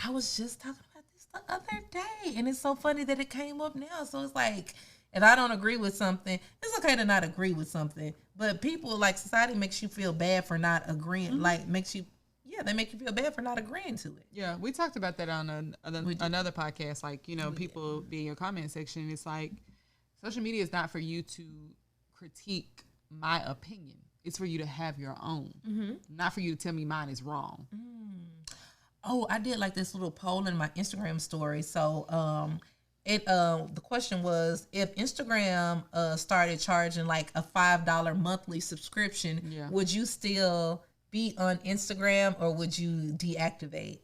I was just talking about this the other day, and it's so funny that it came up now. So it's like, if I don't agree with something, it's okay to not agree with something. But people, like, society makes you feel bad for not agreeing. Mm-hmm. Like, they make you feel bad for not agreeing to it. Yeah, we talked about that on another podcast. Like, people be in your comment section. It's like, social media is not for you to critique my opinion. It's for you to have your own. Mm-hmm. Not for you to tell me mine is wrong. Mm. Oh, I did like this little poll in my Instagram story. So, the question was, if Instagram started charging like a $5 monthly subscription, would you still be on Instagram or would you deactivate?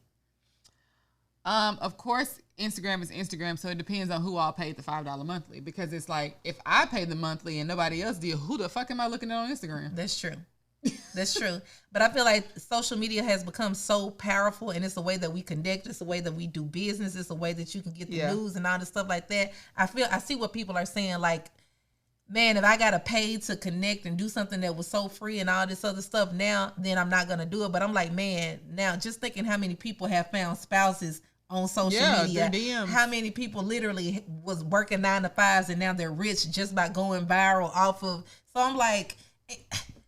Of course, Instagram is Instagram, so it depends on who all paid the $5 monthly. Because it's like, if I paid the monthly and nobody else did, who the fuck am I looking at on Instagram? That's true. That's true. But I feel like social media has become so powerful, and it's the way that we connect. It's the way that we do business. It's the way that you can get the news and all this stuff like that. I see what people are saying, like, man, if I got to pay to connect and do something that was so free and all this other stuff now, then I'm not going to do it. But I'm like, man, now just thinking how many people have found spouses on social media. How many people literally was working 9 to 5s and now they're rich just by going viral off of. So I'm like,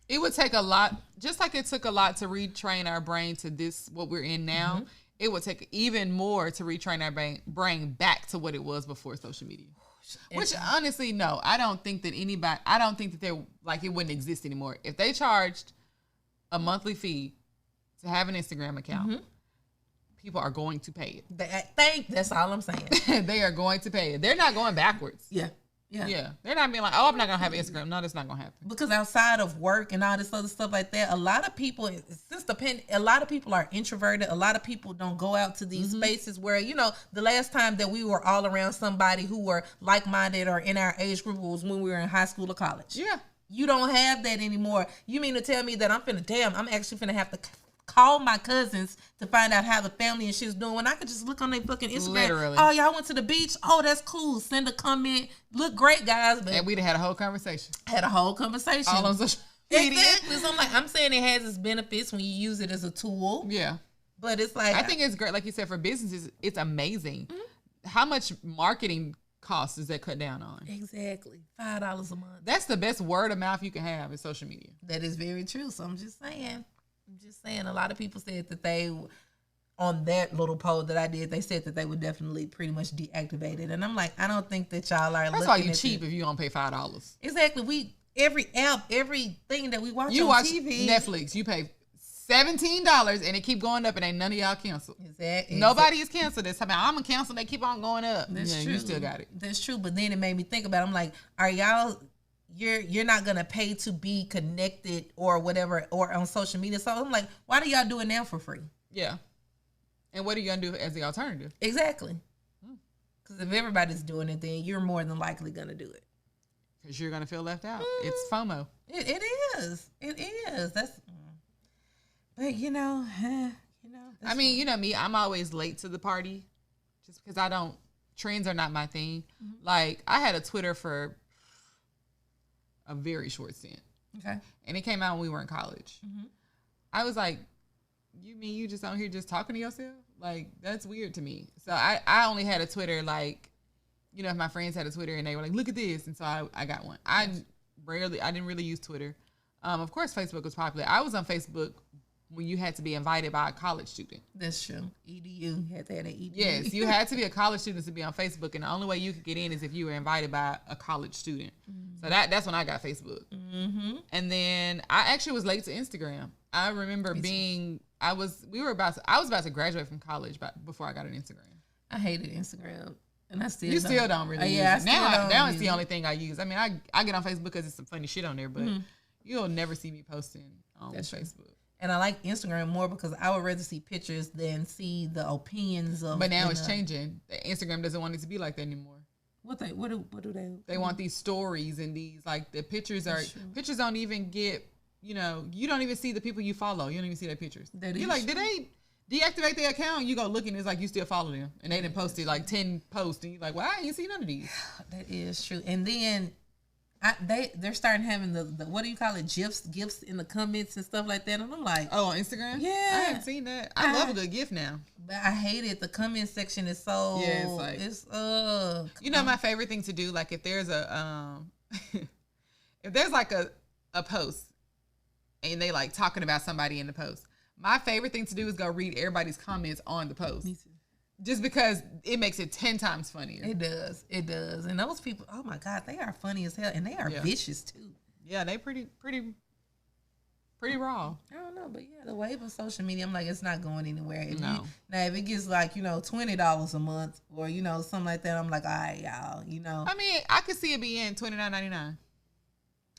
it would take a lot, just like it took a lot to retrain our brain to this, what we're in now. Mm-hmm. It would take even more to retrain our brain back to what it was before social media. Which honestly, no, I don't think that they're like, it wouldn't exist anymore. If they charged a monthly fee to have an Instagram account, people are going to pay it. That's all I'm saying. They are going to pay it. They're not going backwards. Yeah. They're not being like, oh, I'm not going to have Instagram. No, that's not going to happen. Because outside of work and all this other stuff like that, a lot of people, a lot of people are introverted. A lot of people don't go out to these spaces where, the last time that we were all around somebody who were like-minded or in our age group was when we were in high school or college. Yeah. You don't have that anymore. You mean to tell me that I'm actually finna have to call my cousins to find out how the family and shit's doing when I could just look on their fucking Instagram. Literally. Oh, y'all went to the beach? Oh, that's cool. Send a comment. Look great, guys. But and we'd have had a whole conversation. All on social media. Exactly. So I'm saying it has its benefits when you use it as a tool. Yeah. But it's like, I think it's great. Like you said, for businesses, it's amazing. Mm-hmm. How much marketing costs does that cut down on? Exactly. $5 a month. That's the best word of mouth you can have in social media. That is very true. So I'm just saying, a lot of people said that they, on that little poll that I did, they said that they would definitely pretty much deactivate it. And I'm like, I don't think that y'all are. That's why you cheap if you don't pay $5. Exactly. Every app, everything that we watch you on watch TV. Netflix, you pay $17 and it keep going up and ain't none of y'all canceled. Exactly. Nobody is canceled this time. I'm gonna cancel. They keep on going up. That's true. You still got it. That's true. But then it made me think about it. I'm like, are y'all? You're not gonna pay to be connected or whatever or on social media. So I'm like, why do y'all do it now for free? Yeah. And what are you gonna do as the alternative? Exactly. Because if everybody's doing it, then you're more than likely gonna do it. Because you're gonna feel left out. It's FOMO. It is. It is. That's. But I mean, you know me. I'm always late to the party, just because trends are not my thing. Mm-hmm. Like I had a Twitter for a very short stint. Okay. And it came out when we were in college. Mm-hmm. I was like, you mean you just out here just talking to yourself? Like, that's weird to me. So I only had a Twitter, like, if my friends had a Twitter and they were like, look at this. And so I got one. I didn't really use Twitter. Of course, Facebook was popular. I was on Facebook when you had to be invited by a college student. That's true. EDU. You had to have an EDU. Yes, you had to be a college student to be on Facebook, and the only way you could get in is if you were invited by a college student. Mm-hmm. So that's when I got Facebook. Mm-hmm. And then I actually was late to Instagram. I remember I was about to graduate from college before I got an Instagram. I hated Instagram. And I still still don't really use it. Now it's the only thing I use. I mean, I get on Facebook because it's some funny shit on there, but you'll never see me posting on Facebook. True. And I like Instagram more because I would rather see pictures than see the opinions of. But now it's changing. Instagram doesn't want it to be like that anymore. What do they? They want these stories and these like the pictures don't even get, you don't even see the people you follow. You don't even see their pictures. You're like, did they deactivate their account? You go look and it's like you still follow them and they done posted like 10 posts and you're like, well, I ain't see none of these. That is true. And then they're starting having the what do you call it, gifts in the comments and stuff like that, and I'm like, oh, on Instagram, yeah, I haven't seen that. I love a good gift now, but I hate it. The comment section is so it's my favorite thing to do, like if there's a if there's like a post and they like talking about somebody in the post, my favorite thing to do is go read everybody's comments on the post. Me too. Just because it makes it 10 times funnier. It does. And those people, oh my God, they are funny as hell. And they are vicious too. Yeah, they pretty raw. I don't know, but yeah, the wave of social media, I'm like, it's not going anywhere. Now, if it gets like, $20 a month or, something like that, I'm like, all right, y'all, I mean, I could see it being $29.99.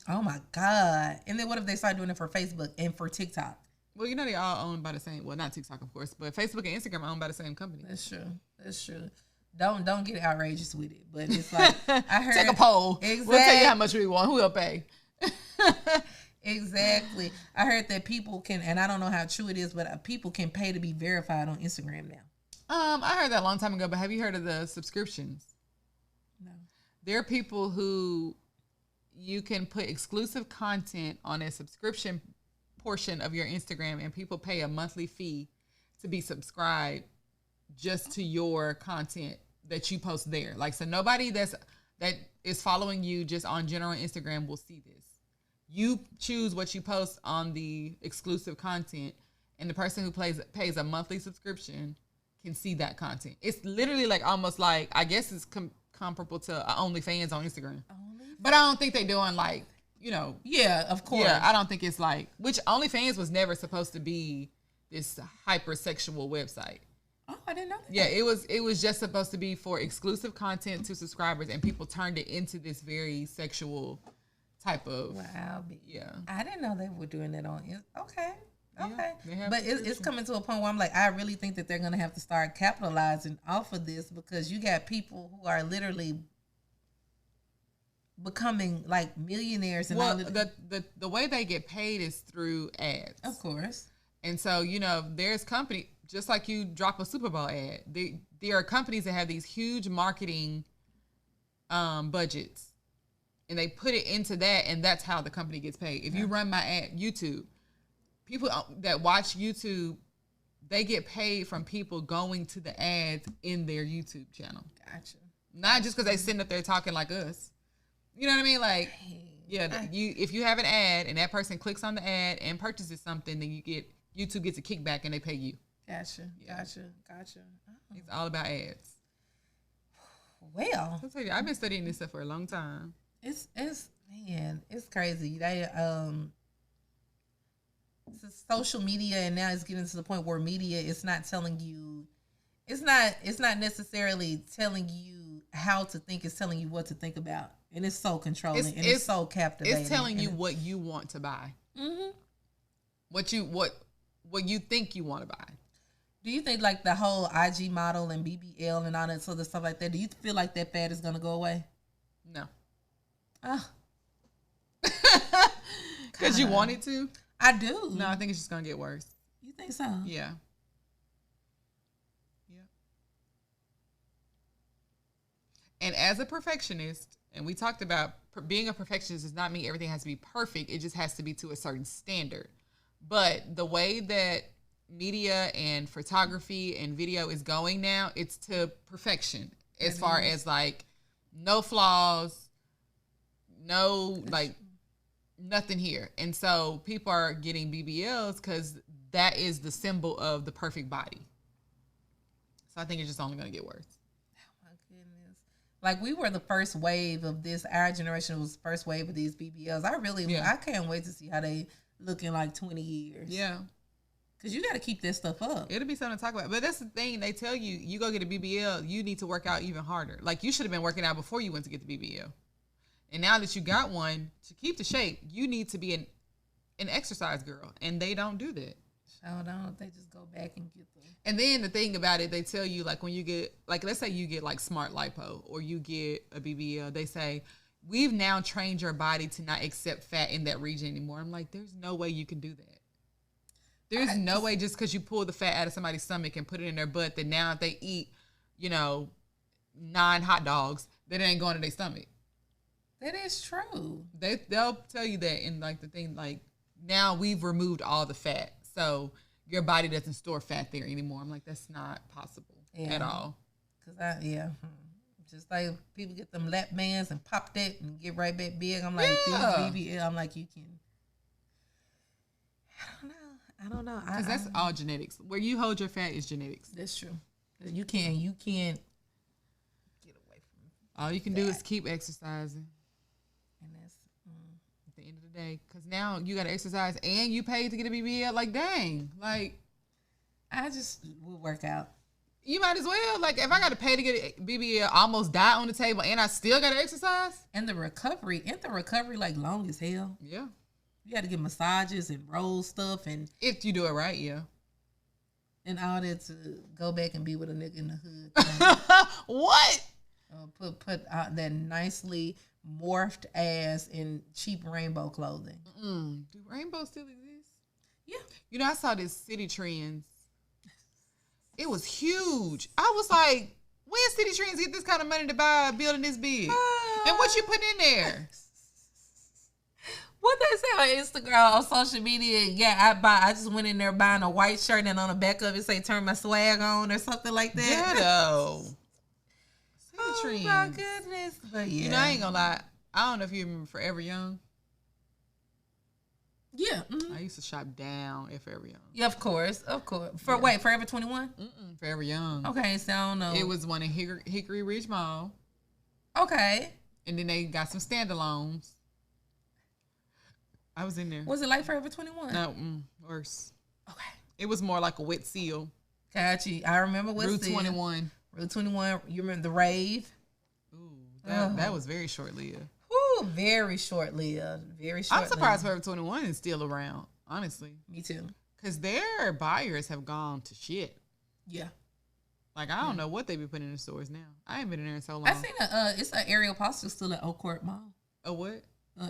Oh my God. And then what if they start doing it for Facebook and for TikTok? Well, they all owned by the same. Well, not TikTok, of course, but Facebook and Instagram are owned by the same company. That's true. Don't get outrageous with it, but it's like I heard. Take a poll. Exactly. We'll tell you how much we want. Who will pay? Exactly. I heard that people can, and I don't know how true it is, but people can pay to be verified on Instagram now. I heard that a long time ago, but have you heard of the subscriptions? No. There are people who you can put exclusive content on a subscription portion of your Instagram, and people pay a monthly fee to be subscribed just to your content that you post there. Like, so nobody that is following you just on general Instagram will see this. You choose what you post on the exclusive content, and the person who pays a monthly subscription can see that content. It's literally like almost like, I guess it's comparable to OnlyFans on Instagram. But I don't think they're doing like, Yeah, of course. Yeah, I don't think it's like, which OnlyFans was never supposed to be this hypersexual website. Oh, I didn't know that. Yeah, it was just supposed to be for exclusive content to subscribers, and people turned it into this very sexual type of. Wow. Yeah. I didn't know they were doing that on. Okay. Yeah, but it's coming to a point where I'm like, I really think that they're going to have to start capitalizing off of this, because you got people who are literally becoming like millionaires. And all the way they get paid is through ads, of course. And so there's company, just like you drop a Super Bowl ad. There are companies that have these huge marketing budgets, and they put it into that, and that's how the company gets paid. If you run my ad, YouTube, people that watch YouTube, they get paid from people going to the ads in their YouTube channel. Gotcha. Not just because they sitting up there talking like us. You know what I mean? Like, if you have an ad and that person clicks on the ad and purchases something, then YouTube gets a kickback and they pay you. Gotcha. Oh. It's all about ads. Well, I'll tell you, I've been studying this stuff for a long time. It's crazy. They it's social media, and now it's getting to the point where media is not telling you. It's not necessarily telling you how to think. It's telling you what to think about. And it's so controlling, and it's so captivating. It's telling you what you want to buy. Mm-hmm. What you think you want to buy. Do you think like the whole IG model and BBL and all that sort of stuff like that, do you feel like that fad is going to go away? No. Oh. Because you want it to? I do. No, I think it's just going to get worse. You think so? Yeah. And as a perfectionist, and we talked about being a perfectionist does not mean everything has to be perfect. It just has to be to a certain standard. But the way that media and photography and video is going now, it's to perfection as far as like no flaws, no like nothing here. And so people are getting BBLs because that is the symbol of the perfect body. So I think it's just only going to get worse. Like, we were the first wave of this. Our generation was the first wave of these BBLs. I can't wait to see how they look in like 20 years. Yeah. Because you got to keep this stuff up. It'll be something to talk about. But that's the thing. They tell you, you go get a BBL, you need to work out even harder. Like, you should have been working out before you went to get the BBL. And now that you got one, to keep the shape, you need to be an exercise girl. And they don't do that. I don't know if they just go back and get them. And then the thing about it, they tell you, like, when you get, like, let's say you get, like, smart lipo or you get a BBL, they say, we've now trained your body to not accept fat in that region anymore. I'm like, there's no way you can do that. There's no way just because you pull the fat out of somebody's stomach and put it in their butt that now if they eat, 9 hot dogs, that it ain't going to their stomach. That is true. They'll tell you that in, like, the thing, like, now we've removed all the fat. So your body doesn't store fat there anymore. I'm like, that's not possible at all. Just like people get them lap bands and pop that and get right back big. I'm like, BBL. I'm like, you can. I don't know. Because that's all genetics. Where you hold your fat is genetics. That's true. You can't get away from it. All you can do is keep exercising. And that's at the end of the day. Because now you got to exercise and you paid to get a BBL. Like, dang. Like, I just will work out. You might as well. Like, if I got to pay to get a BBL, almost die on the table, and I still got to exercise. And the recovery, like long as hell. Yeah. You got to get massages and roll stuff, and if you do it right, yeah. And all that to go back and be with a nigga in the hood. What? Put that nicely morphed ass in cheap rainbow clothing. Do rainbows still exist? Yeah. I saw this City Trends. It was huge. I was like, when City Trends get this kind of money to buy a building this big? And what you put in there? What they say on Instagram, on social media, I just went in there buying a white shirt and on the back of it say turn my swag on or something like that. Ghetto. Oh my goodness. But yeah. I ain't gonna lie. I don't know if you remember Forever Young. Yeah. Mm-hmm. I used to shop down at Forever Young. Yeah, of course. Forever 21? Forever Young. Okay, so I don't know. It was one in Hickory Ridge Mall. Okay. And then they got some standalones. I was in there. Was it like Forever 21? No, worse. Okay. It was more like a wet seal. Got you. I remember what Route 21. Route 21. You remember the rave? Ooh, that was very short-lived. Ooh, very short-lived. Very short-lived. I'm surprised Forever 21 is still around, honestly. Me too. Because their buyers have gone to shit. Yeah. Like, I don't know what they be putting in the stores now. I ain't been in there in so long. I seen it's an Ariel Postal still at Oak Court Mall. A what?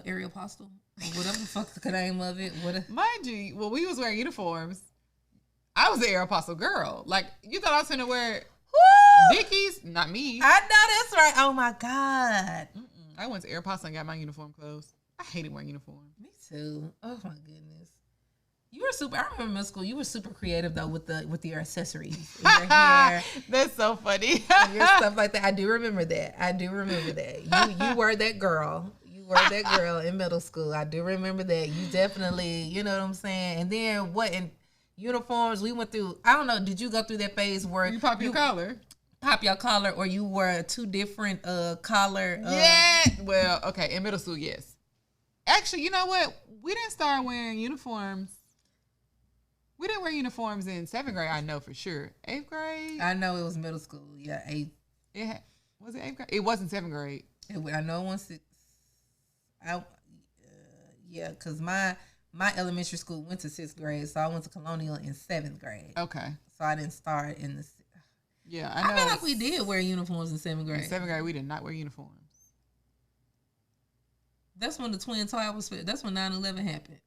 Ariel Postal. Whatever the fuck the name of it. Mind you, when we was wearing uniforms, I was the Ariel Postal girl. Like, you thought I was going to wear Dickies? Not me. I know that's right. Oh, my God. I went to Ariel Postal and got my uniform clothes. I hated wearing uniforms. Me too. Oh, my goodness. You were super. I remember middle school. You were super creative though with your accessories, your hair. That's so funny. And your stuff like that. I do remember that. You were that girl. You were that girl in middle school. I do remember that. You definitely. You know what I'm saying. And then what in uniforms we went through? I don't know. Did you go through that phase where you pop your collar? Pop your collar, or you wore two different collar? Yeah. Well, okay. In middle school, yes. Actually, you know what? We didn't start wearing uniforms. We didn't wear uniforms in 7th grade, I know for sure. 8th grade? I know it was middle school. Yeah, 8th. Was it 8th grade? It wasn't 7th grade. I know it was 6th. Yeah, because my elementary school went to 6th grade, so I went to Colonial in 7th grade. Okay. So I didn't start in the... Yeah, I know. I feel like we did wear uniforms in 7th grade. In 7th grade, we did not wear uniforms. That's when the Twin Towers... That's when 9/11 happened.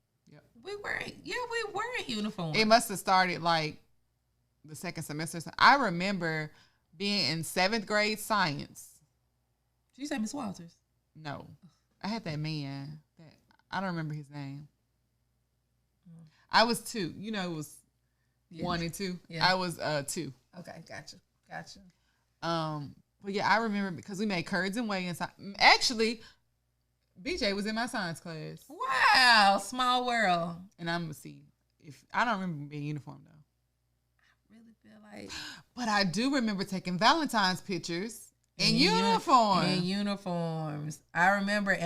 We were in uniform. It must have started like the second semester. I remember being in 7th grade science. Did you say Miss Walters? No. I had that man. I don't remember his name. I was 2. You know, it was 1 and 2. Yeah. I was 2. Okay, gotcha. But yeah, I remember because we made curds and whey inside. Actually, BJ was in my science class. Wow, small world. And I'm gonna see if I don't remember being uniform though. I really feel like, but I do remember taking Valentine's pictures in uniform. In uniforms, I remember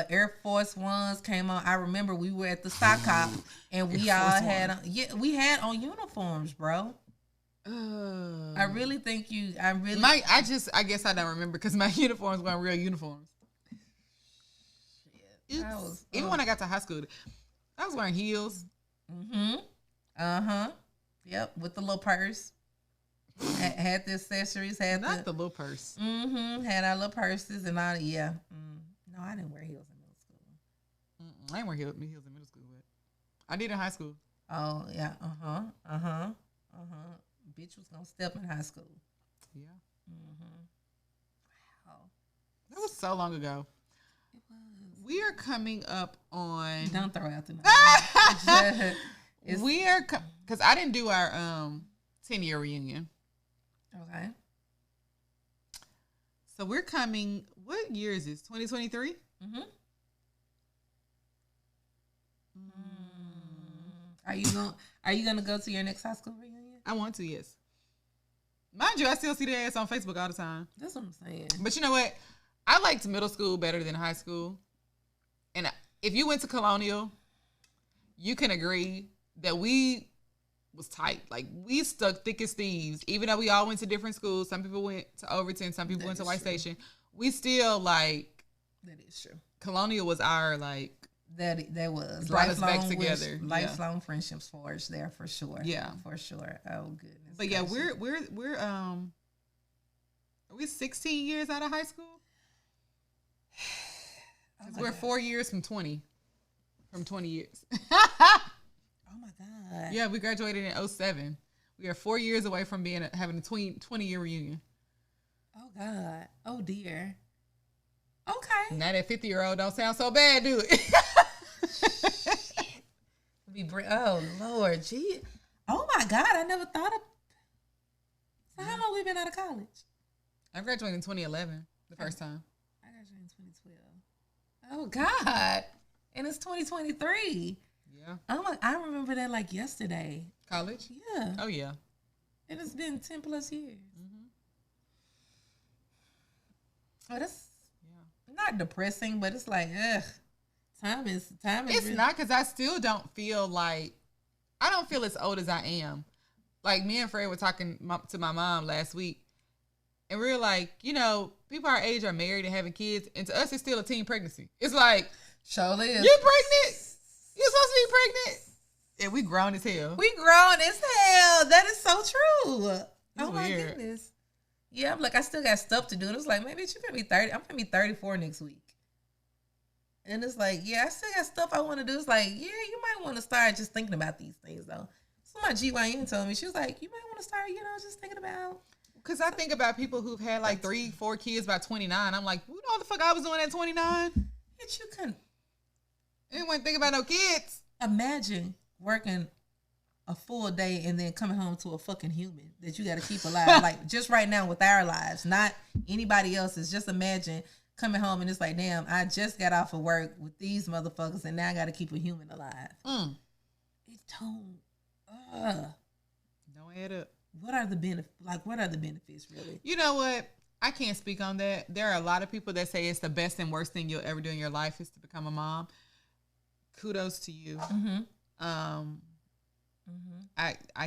Air Force Ones came on. I remember we were at the sock hop and we all had on uniforms, bro. I really think you. I guess I don't remember because my uniforms weren't real uniforms. Even when I got to high school, I was wearing heels. Mm-hmm. Yep, with the little purse. Had the accessories. Had not the little purse. Had our little purses and all. Yeah. No, I didn't wear heels in middle school. I didn't wear heels in middle school, but I did in high school. Oh yeah. Bitch was gonna step in high school. Yeah. Wow. That was so long ago. It was. We are coming up on. Don't throw out the number. We are because I didn't do our 10-year reunion. Okay. So we're coming. What year is this? 2023. Are you gonna go to your next high school reunion? I want to. Yes. Mind you, I still see their ass on Facebook all the time. That's what I'm saying. But you know what? I liked middle school better than high school. And if you went to Colonial, you can agree that we was tight. Like, we stuck thick as thieves. Even though we all went to different schools. Some people went to Overton. Some people went to White Station. We still, like... That is true. Colonial was our, like... That was. Brought us back together. Lifelong friendships forged there for sure. Yeah. For sure. Oh, goodness. But yeah, we're are we 16 years out of high school? We're 4 years from 20. From 20 years. Oh my God. Yeah, we graduated in 2007. We are 4 years away from having a 20-year reunion. Oh God. Oh dear. Okay. Now that 50-year-old don't sound so bad, do it? Oh Lord, gee. Oh my God, I never thought of. So how long we been out of college? I graduated in 2011, the first time. I graduated in 2012. Oh God, and it's 2023. Yeah. I remember that like yesterday. College? Yeah. Oh yeah. And it's been 10 plus years. Oh, that's not depressing, but it's like, ugh. Time is. It's really... not, because I still don't feel like, I don't feel as old as I am. Like, me and Fred were talking to my mom last week, and we were like, you know, people our age are married and having kids, and to us, it's still a teen pregnancy. It's like, surely is. You pregnant? You supposed to be pregnant? Yeah, we grown as hell. We grown as hell. That is so true. It's oh my weird. Goodness. Yeah, I'm like, I still got stuff to do. And it's like, maybe you're gonna be 30. I'm gonna be 34 next week. And it's like, yeah, I still got stuff I want to do. It's like, yeah, you might want to start just thinking about these things, though. So my GYN told me, she was like, you might want to start, just thinking about. Because I think about people who've had like 3-4 kids by 29. I'm like, you know what the fuck I was doing at 29? Yet you couldn't. Anyone think about no kids? Imagine working a full day and then coming home to a fucking human that you got to keep alive. Like, just right now with our lives, not anybody else's. Just imagine coming home and it's like, damn, I just got off of work with these motherfuckers and now I got to keep a human alive. It don't add up. What are the benefits? Like, what are the benefits, really? You know what? I can't speak on that. There are a lot of people that say it's the best and worst thing you'll ever do in your life is to become a mom. Kudos to you. I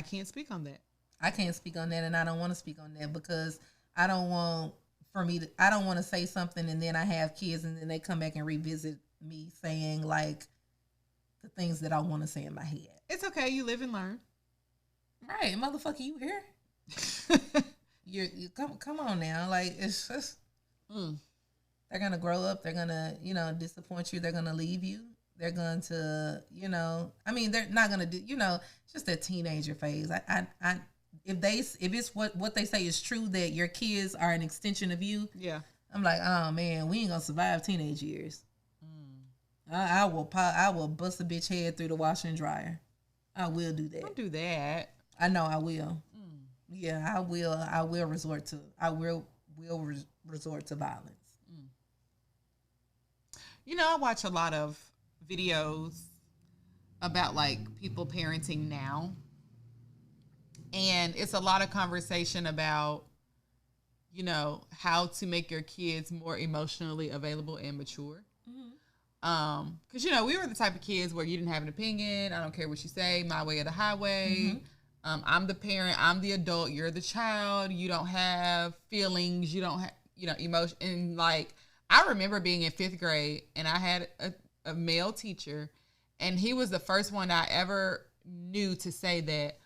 can't speak on that. I can't speak on that, and I don't want to speak on that because I don't want I don't want to say something and then I have kids and then they come back and revisit me saying like the things that I want to say in my head. It's okay. You live and learn. Right, motherfucker, you here? you come on now. Like, it's just they're gonna grow up. They're gonna disappoint you. They're gonna leave you. They're going to I mean, they're not gonna do just that teenager phase. If it's what they say is true, that your kids are an extension of you, yeah, I'm like, oh man, we ain't gonna survive teenage years. I will bust a bitch head through the washer and dryer. I will do that. Don't do that. I know I will. Yeah, I will resort to resort to violence. I watch a lot of videos about like people parenting now. And it's a lot of conversation about, how to make your kids more emotionally available and mature. Because, we were the type of kids where you didn't have an opinion. I don't care what you say, my way or the highway. I'm the parent, I'm the adult, you're the child. You don't have feelings, you don't have, emotion. And like, I remember being in 5th grade and I had a male teacher, and he was the first one I ever knew to say that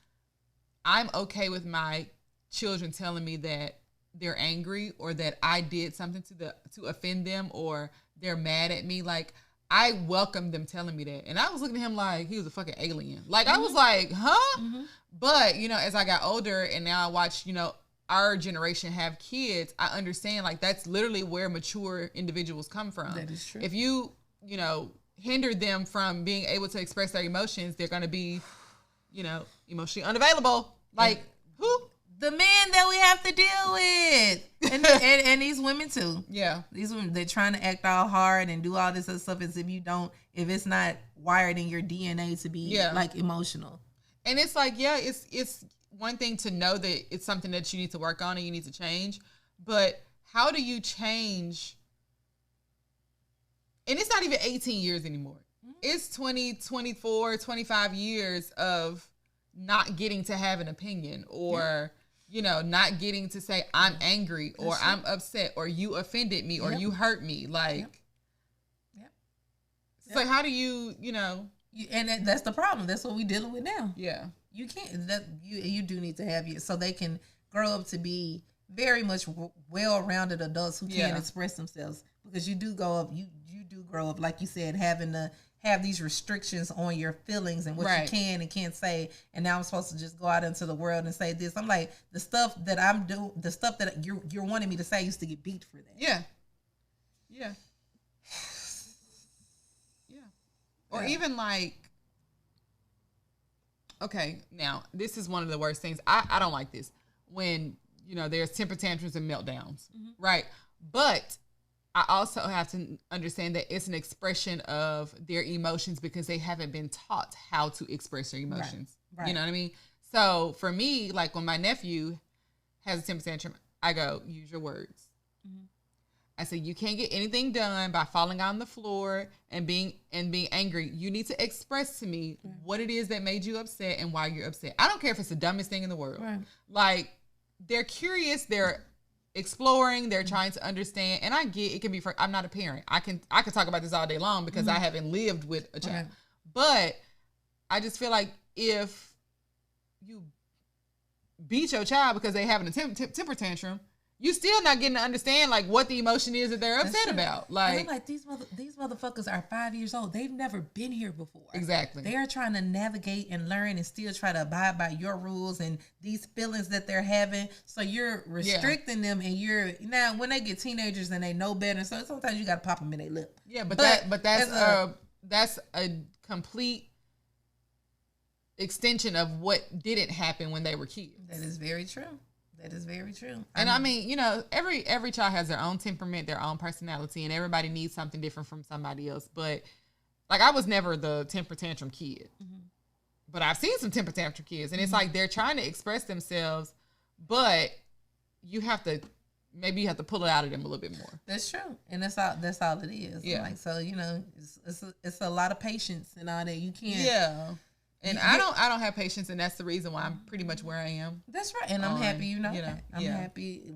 I'm okay with my children telling me that they're angry or that I did something to offend them or they're mad at me. Like, I welcome them telling me that. And I was looking at him like he was a fucking alien. Like, I was like, huh? But, you know, as I got older and now I watch, you know, our generation have kids, I understand, like, that's literally where mature individuals come from. That is true. If you know, hinder them from being able to express their emotions, they're going to be, you know, emotionally unavailable. Like, who? The men that we have to deal with. And these women too. Yeah. These women, they're trying to act all hard and do all this other stuff as if it's not wired in your DNA to be like emotional. And it's like, yeah, it's one thing to know that it's something that you need to work on and you need to change. But how do you change? And it's not even 18 years anymore. It's 20, 24, 25 years of not getting to have an opinion or, you know, not getting to say I'm angry or I'm upset or you offended me or you hurt me. Like, so how do you, you know? And that's the problem. That's what we're dealing with now. Yeah. You can't, you do need to have so they can grow up to be very much well-rounded adults who can express themselves. Because you do grow up, like you said, having to have these restrictions on your feelings and what you can and can't say. And now I'm supposed to just go out into the world and say this. I'm like, the stuff that I'm doing, the stuff that you're wanting me to say, I used to get beat for that. Yeah. Yeah. Yeah. Or even like, okay, now this is one of the worst things. I don't like this when, you know, there's temper tantrums and meltdowns, right? But I also have to understand that it's an expression of their emotions because they haven't been taught how to express their emotions. Right. You know what I mean? So for me, like when my nephew has a temper tantrum, I go, use your words. I say, you can't get anything done by falling on the floor and being angry. You need to express to me what it is that made you upset and why you're upset. I don't care if it's the dumbest thing in the world. Right. Like, they're curious, they're exploring, they're trying to understand. And I get it can be I'm not a parent. I can talk about this all day long because I haven't lived with a child. But I just feel like if you beat your child because they having a temper tantrum, you still not getting to understand like what the emotion is that they're upset about. Like, and I'm like, these motherfuckers are 5 years old. They've never been here before. Exactly. They are trying to navigate and learn and still try to abide by your rules and these feelings that they're having. So you're restricting them, and now when they get teenagers and they know better. So sometimes you got to pop them in their lip. Yeah, but that's a complete extension of what didn't happen when they were kids. That is very true. That is very true. And I mean, you know, every child has their own temperament, their own personality, and everybody needs something different from somebody else. But like, I was never the temper tantrum kid, but I've seen some temper tantrum kids, and it's like they're trying to express themselves, but you have to pull it out of them a little bit more. That's true, and that's all it is. Yeah. Like, so, you know, it's a lot of patience and all that. You can't. Yeah. And I don't have patience, and that's the reason why I'm pretty much where I am. That's right, and I'm happy. You know that. I'm happy.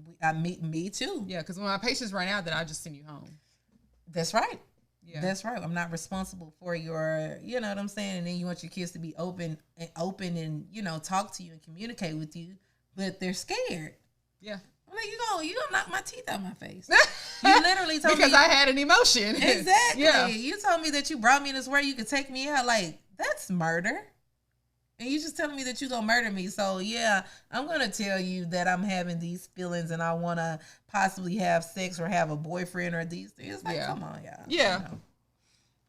Me too. Yeah, because when my patience run out, then I just send you home. That's right. Yeah, that's right. I'm not responsible for your. You know what I'm saying? And then you want your kids to be open, and you know, talk to you and communicate with you, but they're scared. Yeah. I'm like, you gonna knock my teeth out my face. You literally told me because I had an emotion. Exactly. Yeah. You told me that you brought me in this world. You could take me out. Like, that's murder. And you just telling me that you're going to murder me. So, yeah, I'm going to tell you that I'm having these feelings and I want to possibly have sex or have a boyfriend or these things. Like, come on, y'all. Yeah.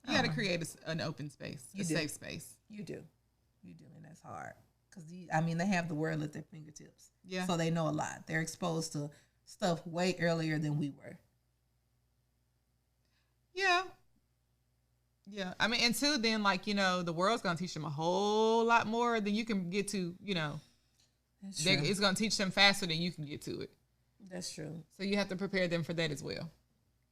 You got to create an open space, safe space. You do. And that's hard. Because, they have the world at their fingertips. Yeah. So they know a lot. They're exposed to stuff way earlier than we were. Yeah. Yeah, I mean, until then, like, you know, the world's going to teach them a whole lot more than you can get to, you know. That's true. It's going to teach them faster than you can get to it. That's true. So you have to prepare them for that as well.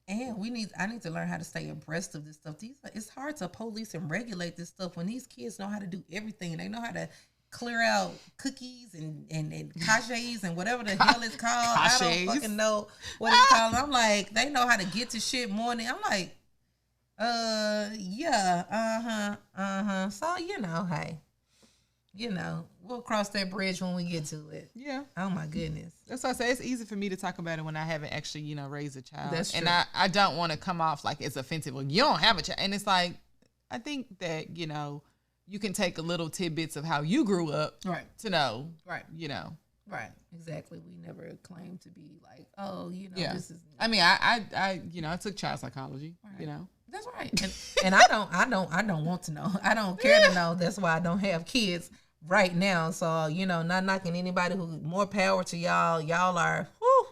And I need to learn how to stay abreast of this stuff. It's hard to police and regulate this stuff when these kids know how to do everything. They know how to clear out cookies and caches and whatever the hell it's called. I don't fucking know what it's called. I'm like, they know how to get to shit more than, I'm like, So, you know, hey, you know, we'll cross that bridge when we get to it. Yeah. Oh my goodness. That's why I say it's easy for me to talk about it when I haven't actually, you know, raised a child. That's true. And I don't want to come off like it's offensive. Well, you don't have a child. And it's like, I think that, you know, you can take a little tidbits of how you grew up Right. to know, Right. you know. Right. Exactly. We never claimed to be like, oh, you know, Yeah. this is. I mean, I you know, I took child psychology, Right. you know. That's right. And I don't want to know. I don't care to know. That's why I don't have kids right now. So, you know, not knocking anybody who, more power to y'all. Y'all are, whew,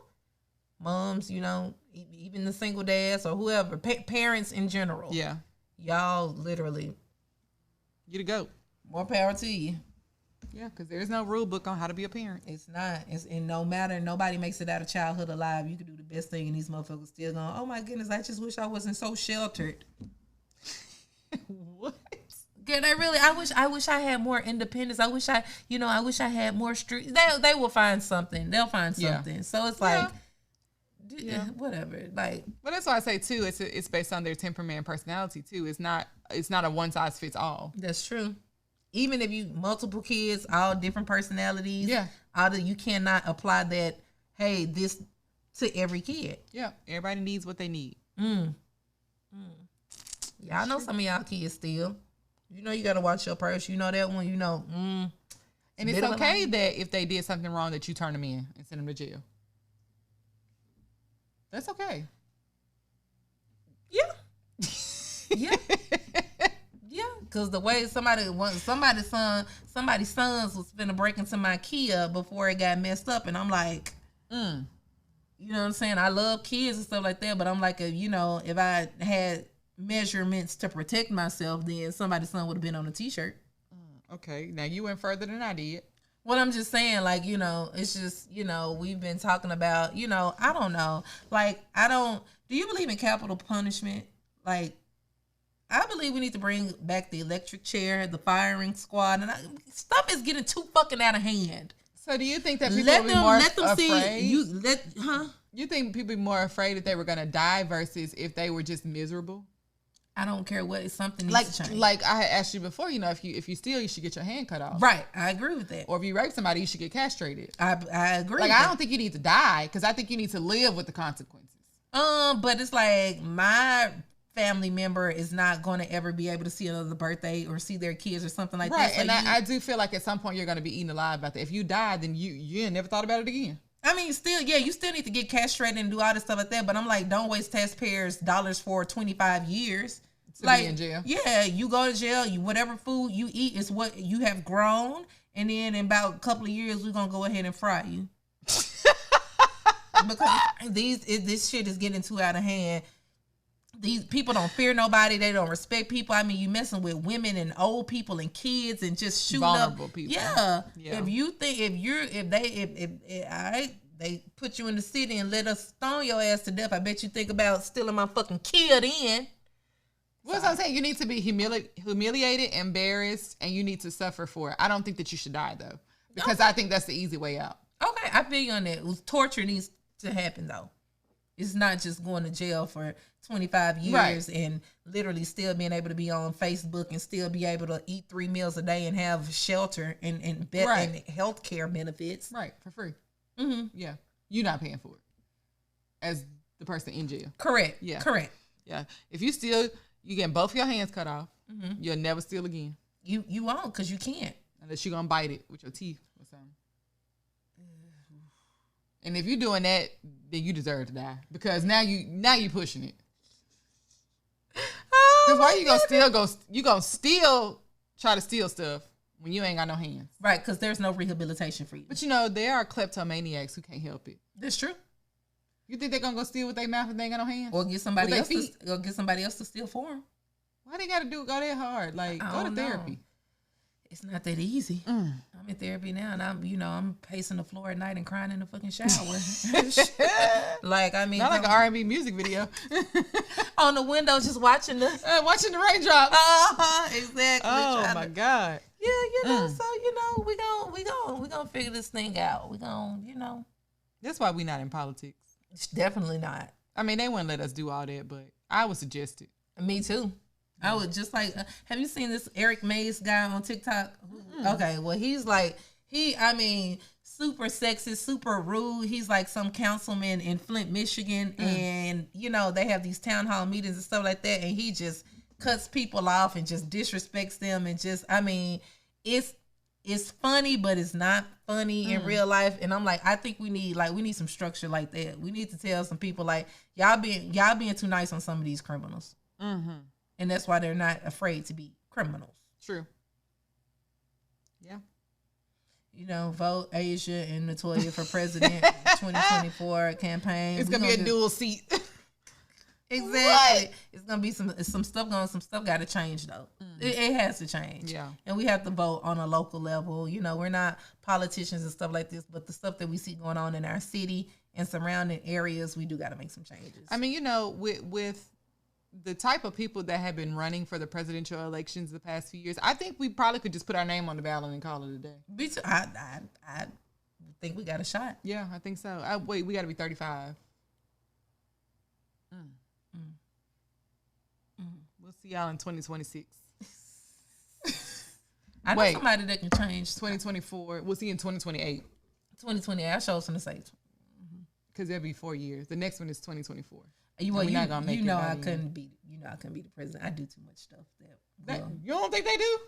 moms, you know, even the single dads or whoever, parents in general. Yeah. Y'all literally. You the GOAT. More power to you. Yeah, because there's no rule book on how to be a parent. It's not. And no matter, nobody makes it out of childhood alive. You can do the best thing and these motherfuckers still going, oh my goodness, I just wish I wasn't so sheltered. What? Yeah, I wish I had more independence. I wish I had more street. They will find something. They'll find something. Yeah. So it's like, whatever. Like, but that's why I say too. It's based on their temperament and personality too. It's not a one size fits all. That's true. Even if you multiple kids, all different personalities. Yeah. You cannot apply that. Hey, this to every kid. Yeah. Everybody needs what they need. Yeah, I know some of y'all kids still. You know, you got to watch your purse. You know that one. You know. And it's okay that if they did something wrong that you turn them in and send them to jail. That's okay. Yeah. Yeah. Yeah. Because the way somebody's sons was finna break into my Kia before it got messed up, and I'm like, you know what I'm saying? I love kids and stuff like that, but I'm like, if I had measurements to protect myself, then somebody's son would have been on a t-shirt. Okay, now you went further than I did. Well, I'm just saying, like, you know, it's just, you know, we've been talking about, you know, I don't know, like, do you believe in capital punishment? Like, I believe we need to bring back the electric chair, the firing squad, and stuff is getting too fucking out of hand. So do you think that people will be more afraid? You think people be more afraid if they were going to die versus if they were just miserable? I don't care what, something needs to change. Like I had asked you before, you know, if you steal, you should get your hand cut off. Right, I agree with that. Or if you rape somebody, you should get castrated. I agree. Like, I don't think you need to die, because I think you need to live with the consequences. But it's like my family member is not going to ever be able to see another birthday or see their kids or something like that. Right, and I do feel like at some point you're going to be eaten alive about that. If you die, then you never thought about it again. I mean, you still need to get castrated and do all this stuff like that. But I'm like, don't waste taxpayers' dollars for 25 years. To be in jail. Yeah, you go to jail. Whatever food you eat is what you have grown. And then in about a couple of years, we're going to go ahead and fry you. Because this shit is getting too out of hand. These people don't fear nobody. They don't respect people. I mean, you messing with women and old people and kids and just shooting vulnerable up people. Yeah. If they put you in the city and let us stone your ass to death, I bet you think about stealing my fucking kid in. What's I'm saying? You need to be humiliated, embarrassed, and you need to suffer for it. I don't think that you should die though, because I think that's the easy way out. Okay, I feel you on that. Torture needs to happen though. It's not just going to jail for 25 years and literally still being able to be on Facebook and still be able to eat 3 meals a day and have shelter and health care benefits. Right, for free. Mm-hmm. Yeah, you're not paying for it as the person in jail. Correct. Yeah. Correct. Yeah. If you steal, you get both your hands cut off. Mm-hmm. You'll never steal again. You won't, because you can't. Unless you're going to bite it with your teeth or something. And if you're doing that, then you deserve to die, because now you pushing it. Because why you gonna try to steal stuff when you ain't got no hands? Right, because there's no rehabilitation for you. But you know, there are kleptomaniacs who can't help it. That's true. You think they're gonna go steal with their mouth if they ain't got no hands? Or get somebody else to steal for them? Why they gotta go that hard? Like, go to therapy. It's not that easy. I'm in therapy now, and I'm pacing the floor at night and crying in the fucking shower. Like, I mean, not like an R&B music video. On the window, just watching the raindrops. Exactly. Oh my God. Yeah, so we gonna figure this thing out. That's why we not in politics. Definitely not. I mean, they wouldn't let us do all that, but I would suggest it. Me too. I would just like, have you seen this Eric Mays guy on TikTok? Okay, well, he's like, super sexist, super rude. He's like some councilman in Flint, Michigan. And, you know, they have these town hall meetings and stuff like that. And he just cuts people off and just disrespects them. And just, it's funny, but it's not funny in real life. And I'm like, I think we need some structure like that. We need to tell some people like, y'all being too nice on some of these criminals. And that's why they're not afraid to be criminals. True. Yeah. You know, vote Asia and Natoya for president 2024 campaign. It's going to be a dual seat. Exactly. What? It's going to be some stuff going, some stuff got to change though. It has to change. Yeah. And we have to vote on a local level. You know, we're not politicians and stuff like this, but the stuff that we see going on in our city and surrounding areas, we do got to make some changes. I mean, you know, with the type of people that have been running for the presidential elections the past few years, I think we probably could just put our name on the ballot and call it a day. Me too. I think we got a shot. Yeah, I think so. We got to be 35. We'll see y'all in 2026. I know somebody that can change. 2024. We'll see in 2028. 2028. I showed something to say. Because that'll be 4 years. The next one is 2024. We're not gonna make it. I couldn't be the president. I do too much stuff. You don't think they do?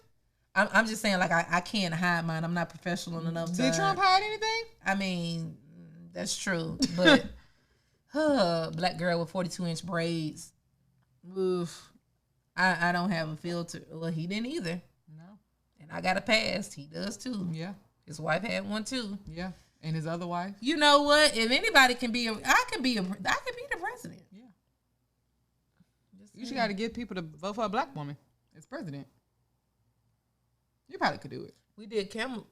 I'm just saying, like, I can't hide mine. I'm not professional enough. Did Trump hide anything? I mean, that's true. But black girl with 42-inch braids. Oof. I don't have a filter. Well, he didn't either. No. And I got a pass. He does too. Yeah. His wife had one too. Yeah. And his other wife. You know what? If anybody can be, I can be the president. Yeah. You just got to get people to vote for a black woman as president. You probably could do it. We did Camel.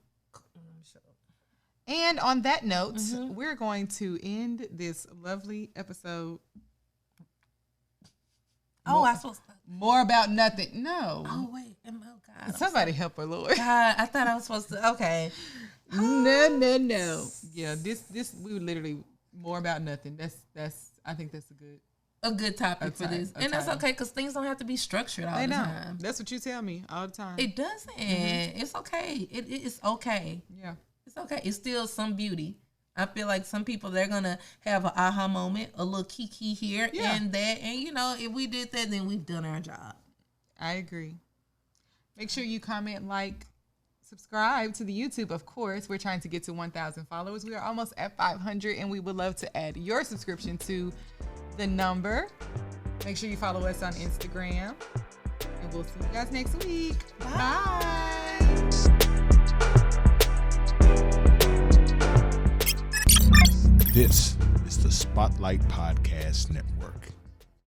And on that note, we're going to end this lovely episode. I supposed to. More about nothing. No. Oh, wait. Oh, God. Somebody help her, Lord. God, I thought I was supposed to. Okay. No. Yeah, this we would literally more about nothing. I think that's a good topic for this. And that's okay because things don't have to be structured all the time. That's what you tell me all the time. It doesn't. It's okay. It's okay. Yeah. It's okay. It's still some beauty. I feel like some people, they're going to have an aha moment, a little kiki here and that. And, you know, if we did that, then we've done our job. I agree. Make sure you comment, like, subscribe to the YouTube, of course. We're trying to get to 1,000 followers. We are almost at 500, and we would love to add your subscription to the number. Make sure you follow us on Instagram. And we'll see you guys next week. Bye. This is the Spotlight Podcast Network.